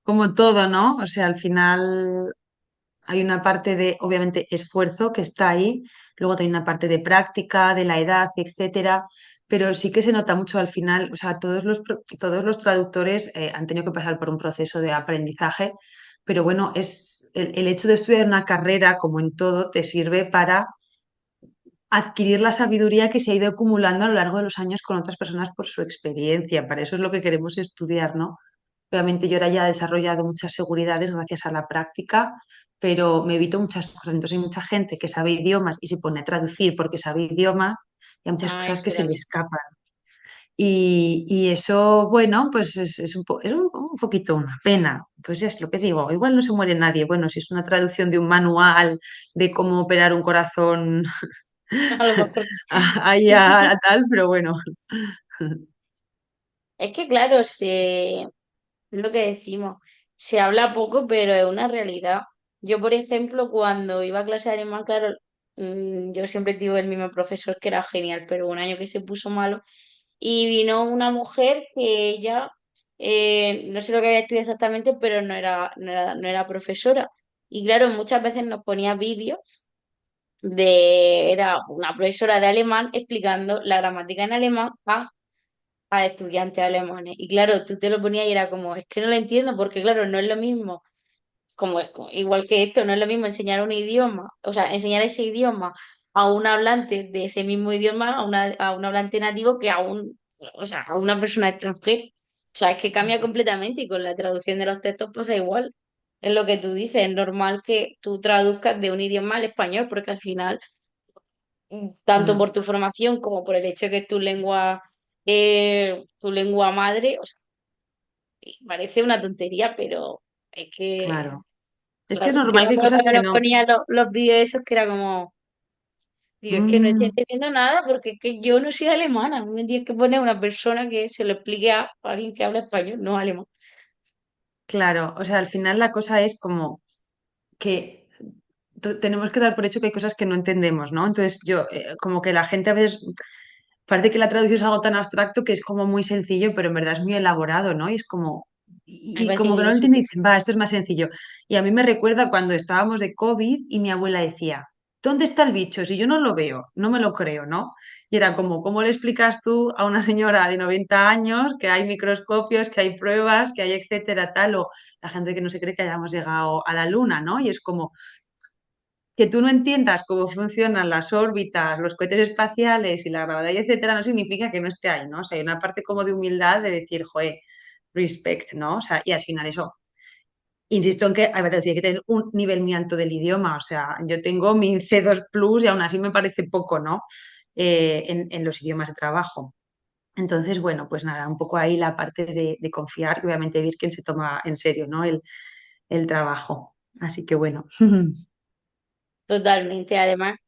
Como todo, ¿no? O sea, al final hay una parte de, obviamente, esfuerzo que está ahí, luego también una parte de práctica, de la edad, etcétera, pero sí que se nota mucho al final, o sea, todos los traductores han tenido que pasar por un proceso de aprendizaje, pero bueno, es el hecho de estudiar una carrera, como en todo, te sirve para adquirir la sabiduría que se ha ido acumulando a lo largo de los años con otras personas por su experiencia. Para eso es lo que queremos estudiar, ¿no? Obviamente yo ahora ya he desarrollado muchas seguridades gracias a la práctica, pero me evito muchas cosas. Entonces hay mucha gente que sabe idiomas y se pone a traducir porque sabe idioma y hay muchas Ah, cosas eso que se le también. escapan. Y eso, bueno, pues es un poquito una pena. Pues ya es lo que digo, igual no se muere nadie. Bueno, si es una traducción de un manual de cómo operar un corazón A lo mejor sí. allá tal, pero bueno. Es que claro, es lo que decimos, se habla poco, pero es una realidad. Yo, por ejemplo, cuando iba a clase de alemán, claro, yo siempre tuve el mismo profesor que era genial, pero un año que se puso malo y vino una mujer que ella, no sé lo que había estudiado exactamente, pero no era profesora. Y claro, muchas veces nos ponía vídeos era una profesora de alemán explicando la gramática en alemán a estudiantes alemanes. Y claro, tú te lo ponías y era como, es que no lo entiendo, porque claro, no es lo mismo, igual que esto, no es lo mismo enseñar un idioma, o sea, enseñar ese idioma a un hablante de ese mismo idioma, a un hablante nativo que o sea, a una persona extranjera. O sea, es que cambia completamente y con la traducción de los textos pasa igual. Es lo que tú dices, es normal que tú traduzcas de un idioma al español, porque al final tanto Mm, por tu formación como por el hecho de que es tu lengua madre, o sea, parece una tontería, pero es que, claro. Es que es claro, yo normal me que hay acuerdo cosas cuando que nos no. ponían los vídeos esos que era como, digo, es que no estoy Mm, entendiendo nada porque es que yo no soy alemana, me tienes que poner una persona que se lo explique a alguien que habla español, no alemán. claro, o sea, al final la cosa es como que tenemos que dar por hecho que hay cosas que no entendemos, ¿no? Entonces como que la gente a veces parece que la traducción es algo tan abstracto que es como muy sencillo, pero en verdad es muy elaborado, ¿no? Y es como, Me y parece como que no lo tedioso. entienden y dicen, va, esto es más sencillo. Y a mí me recuerda cuando estábamos de COVID y mi abuela decía, ¿dónde está el bicho? Si yo no lo veo, no me lo creo, ¿no? Y era como, ¿cómo le explicas tú a una señora de 90 años que hay microscopios, que hay pruebas, que hay etcétera, tal, o la gente que no se cree que hayamos llegado a la luna, ¿no? Y es como, que tú no entiendas cómo funcionan las órbitas, los cohetes espaciales y la gravedad, y etcétera, no significa que no esté ahí, ¿no? O sea, hay una parte como de humildad de decir, joder, respect, ¿no? O sea, y al final eso, insisto en que hay que tener un nivel muy alto del idioma, o sea, yo tengo mi C2 Plus y aún así me parece poco, ¿no? En los idiomas de trabajo. Entonces, bueno, pues nada, un poco ahí la parte de confiar, que obviamente Birken se toma en serio, ¿no? El trabajo. Así que bueno. Totalmente. Además,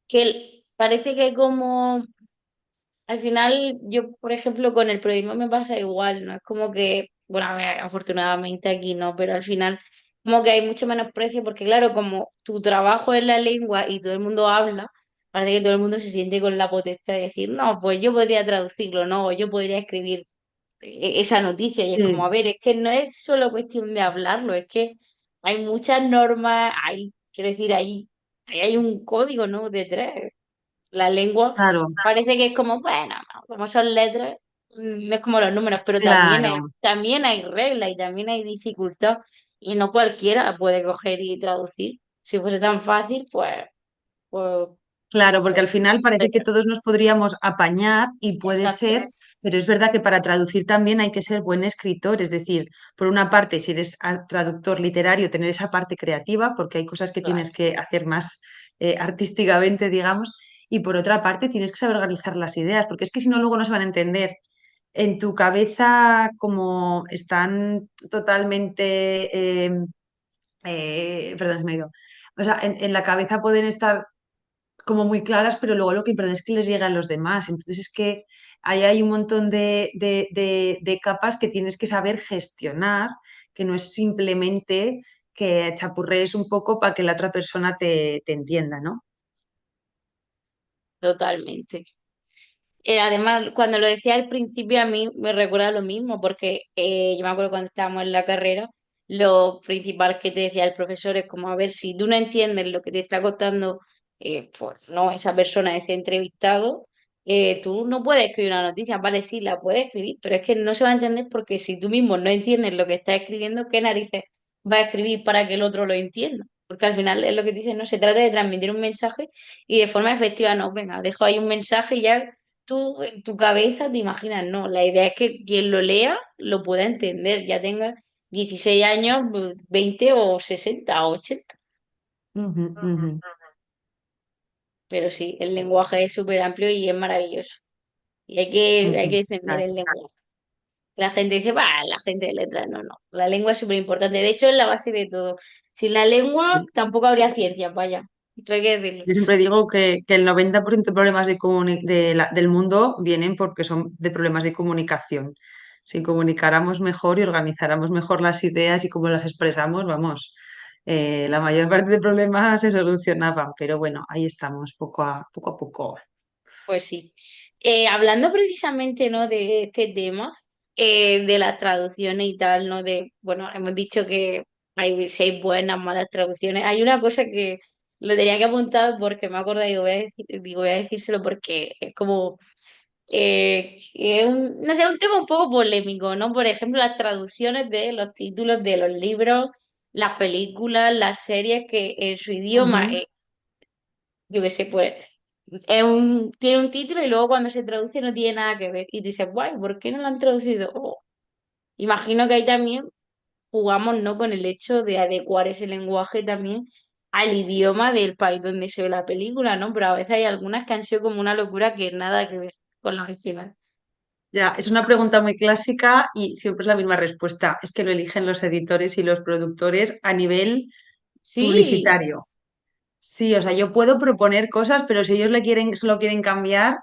que parece que como al final, yo, por ejemplo, con el periodismo me pasa igual, ¿no? Es como que, bueno, a ver, afortunadamente aquí no, pero al final, como que hay mucho menosprecio, porque claro, como tu trabajo es la lengua y todo el mundo habla, parece que todo el mundo se siente con la potestad de decir, no, pues yo podría traducirlo, no, o yo podría escribir esa noticia, y es como, a Sí, ver, es que no es solo cuestión de hablarlo, es que hay muchas normas, hay, quiero decir, ahí hay un código, ¿no? Detrás. La lengua claro, parece que es como, bueno, no, como son letras, es como los números, pero claro. también hay reglas y también hay dificultad y no cualquiera puede coger y traducir. Si fuese tan fácil, pues, Claro, porque pues, al final parece que todos nos podríamos apañar y puede exacto, ser, pero es verdad que para traducir también hay que ser buen escritor, es decir, por una parte, si eres traductor literario, tener esa parte creativa, porque hay cosas que tienes claro, que hacer más artísticamente, digamos, y por otra parte tienes que saber organizar las ideas, porque es que si no, luego no se van a entender. En tu cabeza, como están totalmente, perdón, se me ha ido. O sea, en la cabeza pueden estar como muy claras, pero luego lo que importa es que les llegue a los demás. Entonces es que ahí hay un montón de capas que tienes que saber gestionar, que no es simplemente que chapurrees un poco para que la otra persona te entienda, ¿no? totalmente. Además, cuando lo decía al principio, a mí me recuerda lo mismo, porque yo me acuerdo cuando estábamos en la carrera, lo principal que te decía el profesor es como, a ver, si tú no entiendes lo que te está costando, pues no, esa persona, ese entrevistado, tú no puedes escribir una noticia, vale, sí, la puedes escribir, pero es que no se va a entender porque si tú mismo no entiendes lo que estás escribiendo, ¿qué narices vas a escribir para que el otro lo entienda? Porque al final es lo que te dicen, no se trata de transmitir un mensaje y de forma efectiva, no, venga, dejo ahí un mensaje y ya tú en tu cabeza te imaginas, no, la idea es que quien lo lea lo pueda entender, ya tenga 16 años, 20 o 60 o 80. Ujú, ujú, Pero sí, el lenguaje es súper amplio y es maravilloso. Y hay que ujú. defender Ah, el lenguaje. La gente dice, va, la gente de letras, no, no. La lengua es súper importante. De hecho, es la base de todo. Sin la lengua sí. tampoco habría ciencia, vaya. Esto hay que decirlo. Yo siempre digo que el 90% de problemas del mundo vienen porque son de problemas de comunicación. Si comunicáramos mejor y organizáramos mejor las ideas y cómo las expresamos, vamos, la mayor parte de problemas se solucionaban. Pero bueno, ahí estamos, poco a poco. Pues sí. Hablando precisamente, ¿no? De este tema, de las traducciones y tal, ¿no? Bueno, hemos dicho que hay seis buenas, malas traducciones. Hay una cosa que lo tenía que apuntar porque me acuerdo y digo, voy a decírselo porque es como, no sé, un tema un poco polémico, ¿no? Por ejemplo, las traducciones de los títulos de los libros, las películas, las series que en su idioma Ujú. yo qué sé, pues tiene un título y luego cuando se traduce no tiene nada que ver. Y dices, guay, ¿por qué no lo han traducido? Oh, imagino que ahí también jugamos, ¿no? Con el hecho de adecuar ese lenguaje también al idioma del país donde se ve la película, ¿no? Pero a veces hay algunas que han sido como una locura que nada que ver con la original. Ya, es una pregunta muy clásica y siempre es la misma respuesta. Es que lo eligen los editores y los productores a nivel Sí, publicitario. Sí, o sea, yo puedo proponer cosas, pero si ellos se lo quieren cambiar,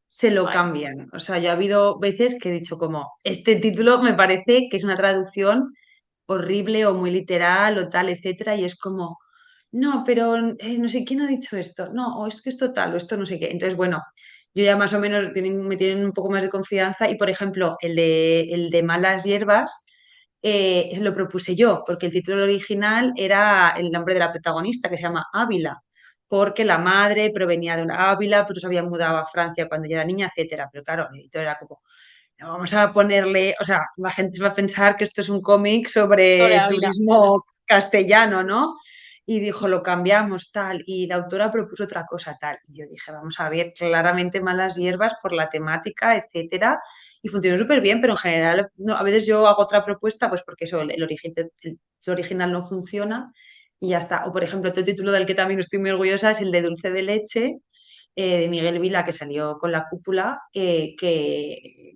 se lo vale, cambian. O sea, yo ha habido veces que he dicho como, este título me parece que es una traducción horrible o muy literal o tal, etcétera, y es como, no, pero no sé quién ha dicho esto, no, o es que esto tal, o esto no sé qué. Entonces, bueno, yo ya más o menos me tienen un poco más de confianza y, por ejemplo, el de Malas Hierbas lo propuse yo, porque el título original era el nombre de la protagonista, que se llama Ávila, porque la madre provenía de una Ávila, pero se había mudado a Francia cuando yo era niña, etcétera. Pero claro, el editor era como, "No, vamos a ponerle, o sea, la gente va a pensar que esto es un cómic sobre sobre Ávila. turismo castellano, ¿no? Y dijo, lo cambiamos tal, y la autora propuso otra cosa tal. Y yo dije, vamos a ver, claramente Malas Hierbas por la temática, etcétera, y funcionó súper bien, pero en general, no, a veces yo hago otra propuesta, pues porque eso, el original no funciona y ya está. O por ejemplo, otro título del que también estoy muy orgullosa es el de Dulce de Leche, de Miguel Vila, que salió con la cúpula, que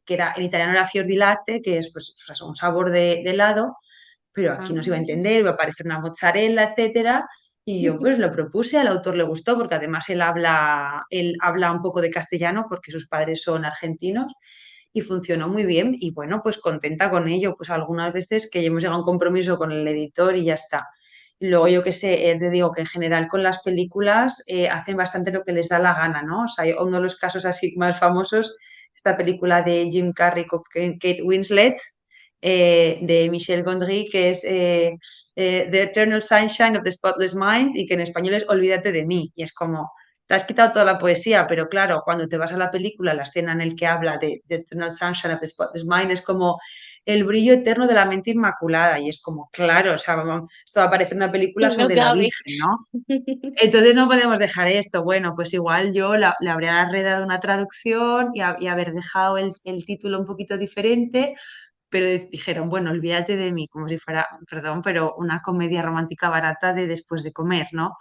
era, en italiano era fior di latte, que es pues, o sea, un sabor de helado, pero aquí no se iba a entender, iba a aparecer una mozzarella, etcétera. Y yo pues lo propuse, al autor le gustó porque además él habla un poco de castellano porque sus padres son argentinos y funcionó muy bien y bueno, pues contenta con ello, pues algunas veces que hemos llegado a un compromiso con el editor y ya está. Luego yo qué sé, te digo que en general con las películas hacen bastante lo que les da la gana, ¿no? O sea, uno de los casos así más famosos, esta película de Jim Carrey con Kate Winslet, de Michel Gondry, que es The Eternal Sunshine of the Spotless Mind y que en español es Olvídate de mí. Y es como, te has quitado toda la poesía, pero claro, cuando te vas a la película, la escena en el que habla de The Eternal Sunshine of the Spotless Mind es como el brillo eterno de la mente inmaculada. Y es como, claro, o sea, esto va a parecer una película No sobre la cabe. Virgen, ¿no? Entonces no podemos dejar esto. Bueno, pues igual yo le habría redado una traducción y haber dejado el título un poquito diferente, pero dijeron, bueno, olvídate de mí, como si fuera, perdón, pero una comedia romántica barata de después de comer, ¿no?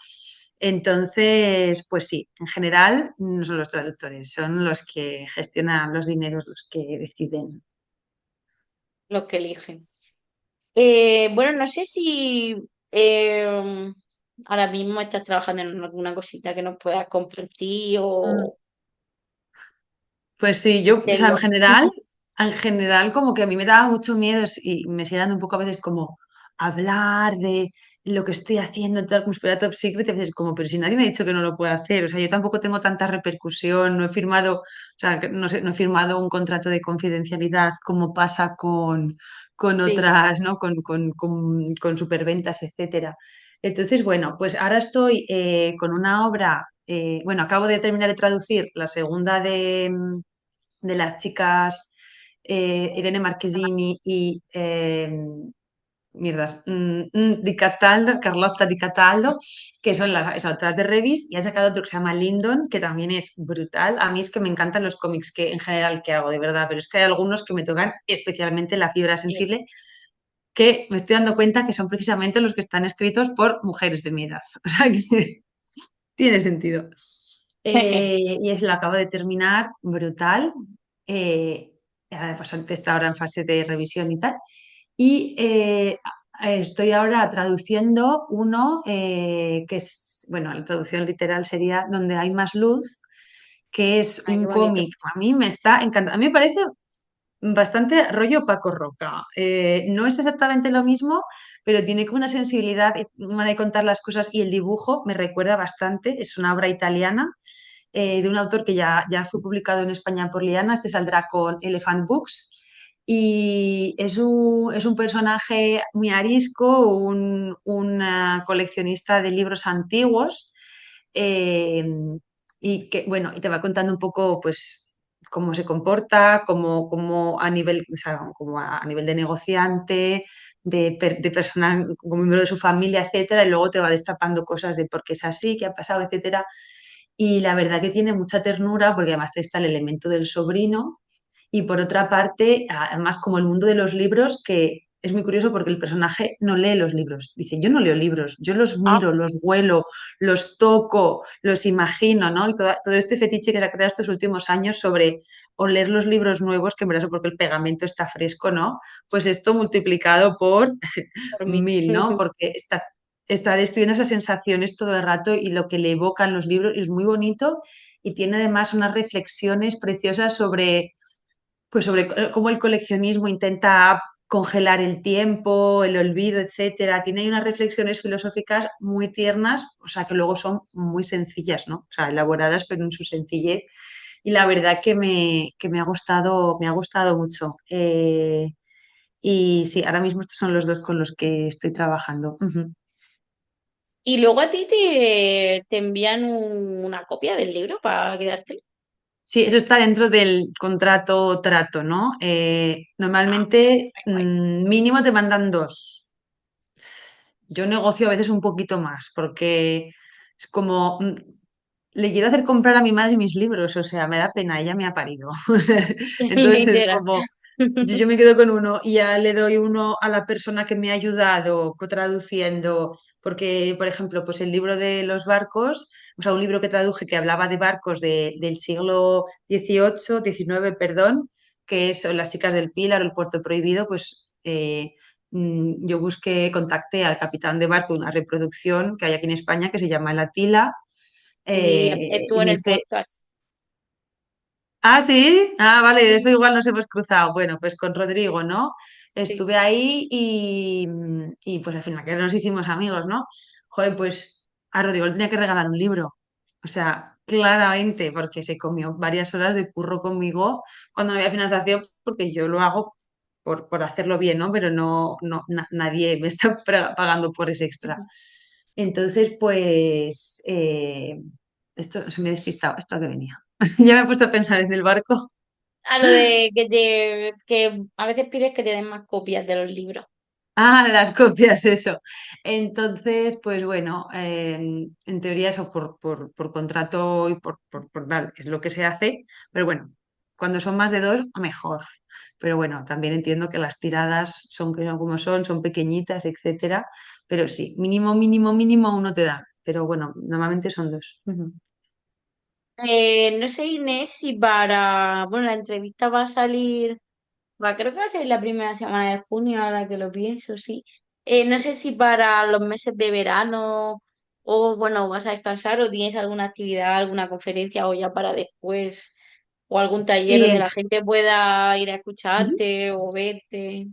Entonces, pues sí, en general no son los traductores, son los que gestionan los dineros, los que deciden. Los que eligen. Bueno, no sé si ahora mismo estás trabajando en alguna cosita que nos puedas compartir Mm. o Pues sí, yo, o sea, hacerlo. en general, como que a mí me daba mucho miedo y me sigue dando un poco a veces como hablar de lo que estoy haciendo, tal como si fuera top secret, y a veces como, pero si nadie me ha dicho que no lo puedo hacer, o sea, yo tampoco tengo tanta repercusión, no he firmado, o sea, no sé, no he firmado un contrato de confidencialidad como pasa con Sí, otras, ¿no? Con superventas, etcétera. Entonces, bueno, pues ahora estoy con una obra, bueno, acabo de terminar de traducir la segunda de las chicas Irene Marchesini y mierdas, Di Cataldo, Carlotta Di Cataldo, que son las autoras de Revis, y han sacado otro que se llama Lindon, que también es brutal. A mí es que me encantan los cómics que en general que hago, de verdad, pero es que hay algunos que me tocan especialmente la fibra sí. sensible, que me estoy dando cuenta que son precisamente los que están escritos por mujeres de mi edad. O sea que tiene sentido. Y es lo acabo de terminar, brutal. Eh, pues antes está ahora en fase de revisión y tal. Y estoy ahora traduciendo uno que es, bueno, la traducción literal sería Donde hay más luz, que es Ay, qué un bonito. cómic. A mí me está encantando. A mí me parece bastante rollo Paco Roca. No es exactamente lo mismo, pero tiene como una sensibilidad, una manera de contar las cosas y el dibujo me recuerda bastante. Es una obra italiana de un autor que ya fue publicado en España por Liana. Este saldrá con Elephant Books. Y es un personaje muy arisco, un coleccionista de libros antiguos. eh, y que, bueno, y te va contando un poco, pues, cómo se comporta, cómo a nivel, o sea, como a nivel de negociante, de persona como miembro de su familia, etcétera, y luego te va destapando cosas de por qué es así, qué ha pasado, etcétera. Y la verdad que tiene mucha ternura, porque además está el elemento del sobrino, y por otra parte, además como el mundo de los libros, que es muy curioso porque el personaje no lee los libros. Dice, yo no leo libros, yo los Ah, miro, los huelo, los toco, los imagino, ¿no? Y todo este fetiche que se ha creado estos últimos años sobre oler los libros nuevos, que en verdad es porque el pegamento está fresco, ¿no? Pues esto multiplicado por por mí. 1000, ¿no? Porque está describiendo esas sensaciones todo el rato y lo que le evocan los libros y es muy bonito y tiene además unas reflexiones preciosas sobre pues sobre cómo el coleccionismo intenta congelar el tiempo, el olvido, etcétera. Tiene ahí unas reflexiones filosóficas muy tiernas, o sea, que luego son muy sencillas, ¿no? O sea, elaboradas, pero en su sencillez. Y la verdad que me ha gustado mucho. Y sí, ahora mismo estos son los dos con los que estoy trabajando. Ujú. Y luego a ti te envían una copia del libro para quedarte. Sí, eso está dentro del contrato trato, ¿no? Ah, Normalmente guay, guay. mínimo te mandan dos. Yo negocio a veces un poquito más porque es como, le quiero hacer comprar a mi madre mis libros, o sea, me da pena, ella me ha parido. O sea, entonces es Literal. como, yo me quedo con uno y ya le doy uno a la persona que me ha ayudado traduciendo, porque, por ejemplo, pues el libro de los barcos, o sea, un libro que traduje que hablaba de barcos del siglo XVIII, XIX, perdón, que son Las chicas del Pilar o El puerto prohibido, pues yo busqué, contacté al capitán de barco de una reproducción que hay aquí en España que se llama El Atila, Y estuvo y en me el hice. podcast. Ah, sí. Ah, vale, de eso Sí, igual nos hemos cruzado. Bueno, pues con Rodrigo, ¿no? sí. Estuve ahí y pues al final que nos hicimos amigos, ¿no? Joder, pues a Rodrigo le tenía que regalar un libro. O sea, claramente, porque se comió varias horas de curro conmigo cuando no había financiación, porque yo lo hago por hacerlo bien, ¿no? Pero nadie me está pagando por ese extra. Entonces, pues, esto se me ha despistado, esto que venía. Ya me he puesto a pensar en el barco. A lo de que a veces pides que te den más copias de los libros. Ah, de las copias, eso. Entonces, pues bueno, en teoría eso por contrato y por tal, es lo que se hace. Pero bueno, cuando son más de dos, mejor. Pero bueno, también entiendo que las tiradas son que son como son pequeñitas, etcétera. Pero sí, mínimo, mínimo, mínimo uno te da. Pero bueno, normalmente son dos. Ujú. No sé, Inés, si para, bueno, la entrevista va a salir, creo que va a ser la primera semana de junio, ahora que lo pienso, sí. No sé si para los meses de verano o, bueno, vas a descansar o tienes alguna actividad, alguna conferencia o ya para después o algún taller Sí, donde la gente pueda ir a ujú. escucharte o verte.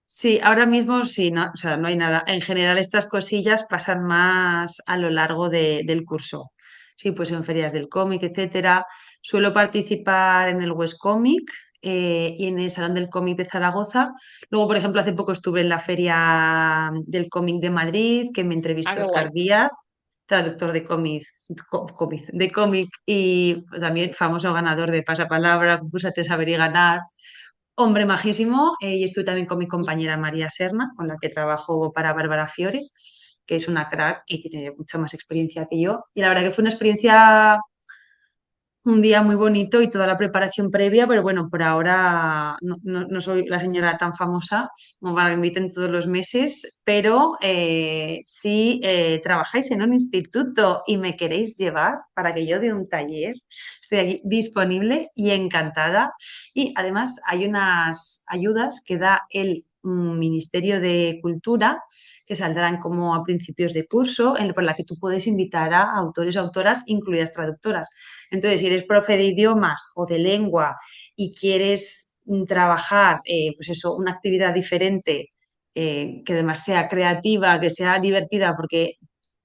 Sí, ahora mismo sí, no, o sea, no hay nada. En general, estas cosillas pasan más a lo largo del curso. Sí, pues en ferias del cómic, etcétera. Suelo participar en el West Comic, y en el Salón del Cómic de Zaragoza. Luego, por ejemplo, hace poco estuve en la Feria del Cómic de Madrid, que me Ah, entrevistó qué Oscar guay. Díaz, traductor de cómic y también famoso ganador de Pasapalabra, concurso de Saber y Ganar. Hombre majísimo, y estoy también con mi compañera María Serna, con la que trabajo para Bárbara Fiore, que es una crack y tiene mucha más experiencia que yo. Y la verdad que fue una experiencia, un día muy bonito y toda la preparación previa, pero bueno, por ahora no soy la señora tan famosa como para que me inviten todos los meses, pero si trabajáis en un instituto y me queréis llevar para que yo dé un taller, estoy aquí disponible y encantada. Y además hay unas ayudas que da el Ministerio de Cultura que saldrán como a principios de curso, por la que tú puedes invitar a autores o autoras, incluidas traductoras. Entonces, si eres profe de idiomas o de lengua y quieres trabajar, pues eso, una actividad diferente, que además sea creativa, que sea divertida, porque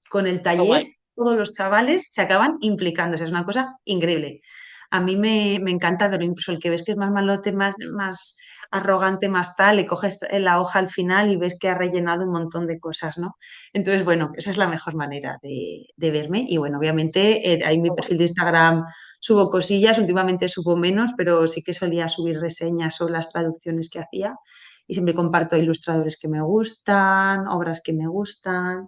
con el Qué taller guay. todos los chavales se acaban implicando, o sea, es una cosa increíble. A mí me encanta verlo, incluso el que ves que es más malote, más arrogante, más tal, le coges la hoja al final y ves que ha rellenado un montón de cosas, ¿no? Entonces, bueno, esa es la mejor manera de verme. Y bueno, obviamente, ahí en mi Qué guay. perfil de Instagram subo cosillas, últimamente subo menos, pero sí que solía subir reseñas sobre las traducciones que hacía. Y siempre comparto ilustradores que me gustan, obras que me gustan,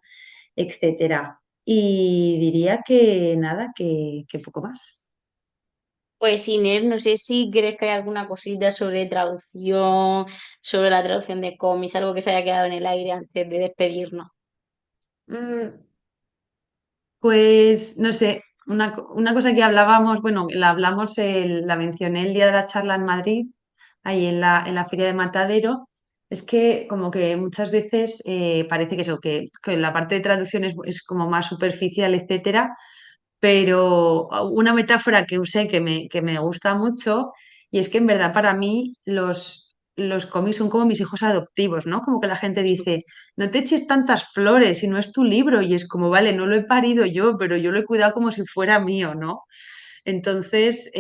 etcétera. Y diría que nada, que poco más. Pues Inés, no sé si crees que hay alguna cosita sobre traducción, sobre la traducción de cómics, algo que se haya quedado en el aire antes de despedirnos. Mm, Pues no sé, una cosa que hablábamos, bueno, la hablamos, la mencioné el día de la charla en Madrid, ahí en la Feria de Matadero, es que como que muchas veces parece que eso, que la parte de traducción es como más superficial, etcétera, pero una metáfora que usé que me gusta mucho, y es que en verdad para mí los cómics son como mis hijos adoptivos, ¿no? Como que la gente dice, no te eches tantas flores si no es tu libro, y es como, vale, no lo he parido yo, pero yo lo he cuidado como si fuera mío, ¿no? Entonces,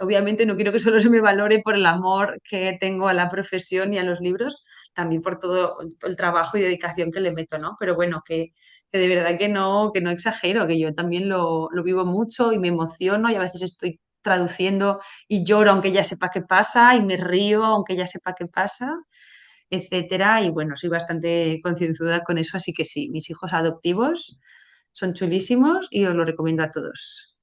obviamente no quiero que solo se me valore por el amor que tengo a la profesión y a los libros, también por todo el trabajo y dedicación que le meto, ¿no? Pero bueno, que de verdad que no exagero, que yo también lo vivo mucho y me emociono y a veces estoy traduciendo y lloro aunque ya sepa qué pasa y me río aunque ya sepa qué pasa, etcétera. Y bueno, soy bastante concienzuda con eso, así que sí, mis hijos adoptivos son chulísimos y os lo recomiendo a todos.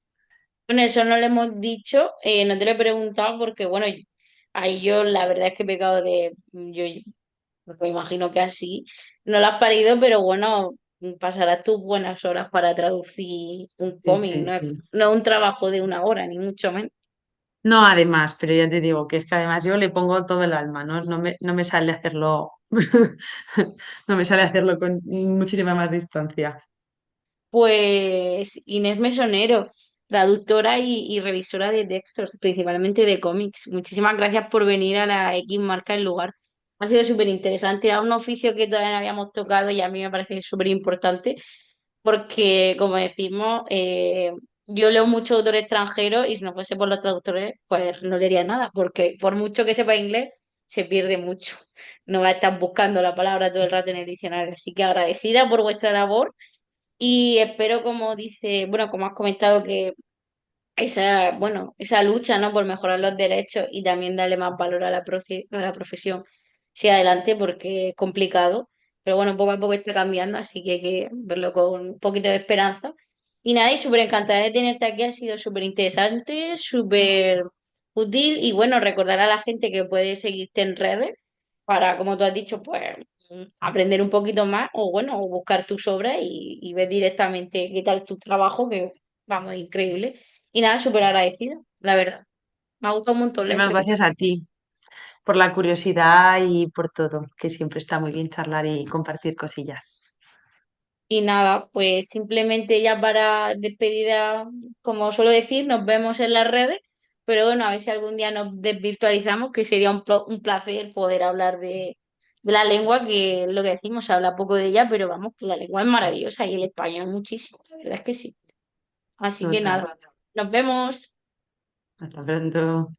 Bueno, eso no lo hemos dicho, no te lo he preguntado porque, bueno, ahí yo la verdad es que he pecado de, porque me imagino que así, no lo has parido, pero bueno, pasarás tus buenas horas para traducir un Sí, cómic, sí, no es, sí. no es un trabajo de una hora, ni mucho menos. No, además, pero ya te digo que es que además yo le pongo todo el alma, ¿no? No me sale hacerlo No me sale hacerlo con muchísima más distancia. Pues Inés Mesonero, traductora y revisora de textos, principalmente de cómics. Muchísimas gracias por venir a la X Marca el lugar. Ha sido súper interesante. Era un oficio que todavía no habíamos tocado y a mí me parece súper importante porque, como decimos, yo leo mucho autor extranjero y si no fuese por los traductores, pues no leería nada, porque por mucho que sepa inglés, se pierde mucho. No va a estar buscando la palabra todo el rato en el diccionario. Así que agradecida por vuestra labor y espero, como dice, bueno, como has comentado, que esa lucha, ¿no? Por mejorar los derechos y también darle más valor a a la profesión siga adelante porque es complicado, pero bueno, poco a poco está cambiando, así que hay que verlo con un poquito de esperanza. Y nada, y súper encantada de tenerte aquí, ha sido súper interesante, súper útil y bueno, recordar a la gente que puede seguirte en redes para, como tú has dicho, pues aprender un poquito más o bueno, o buscar tus obras y ver directamente qué tal tu trabajo, que vamos, increíble. Y nada, súper agradecida, la verdad. Me ha gustado un montón la Muchísimas gracias entrevista. a ti por la curiosidad y por todo, que siempre está muy bien charlar y compartir cosillas. Y nada, pues simplemente ya para despedida, como suelo decir, nos vemos en las redes, pero bueno, a ver si algún día nos desvirtualizamos, que sería un placer poder hablar de la lengua, que es lo que decimos, se habla poco de ella, pero vamos, que la lengua es maravillosa y el español muchísimo, la verdad es que sí. Así que Total. nada, nos vemos. Hasta pronto.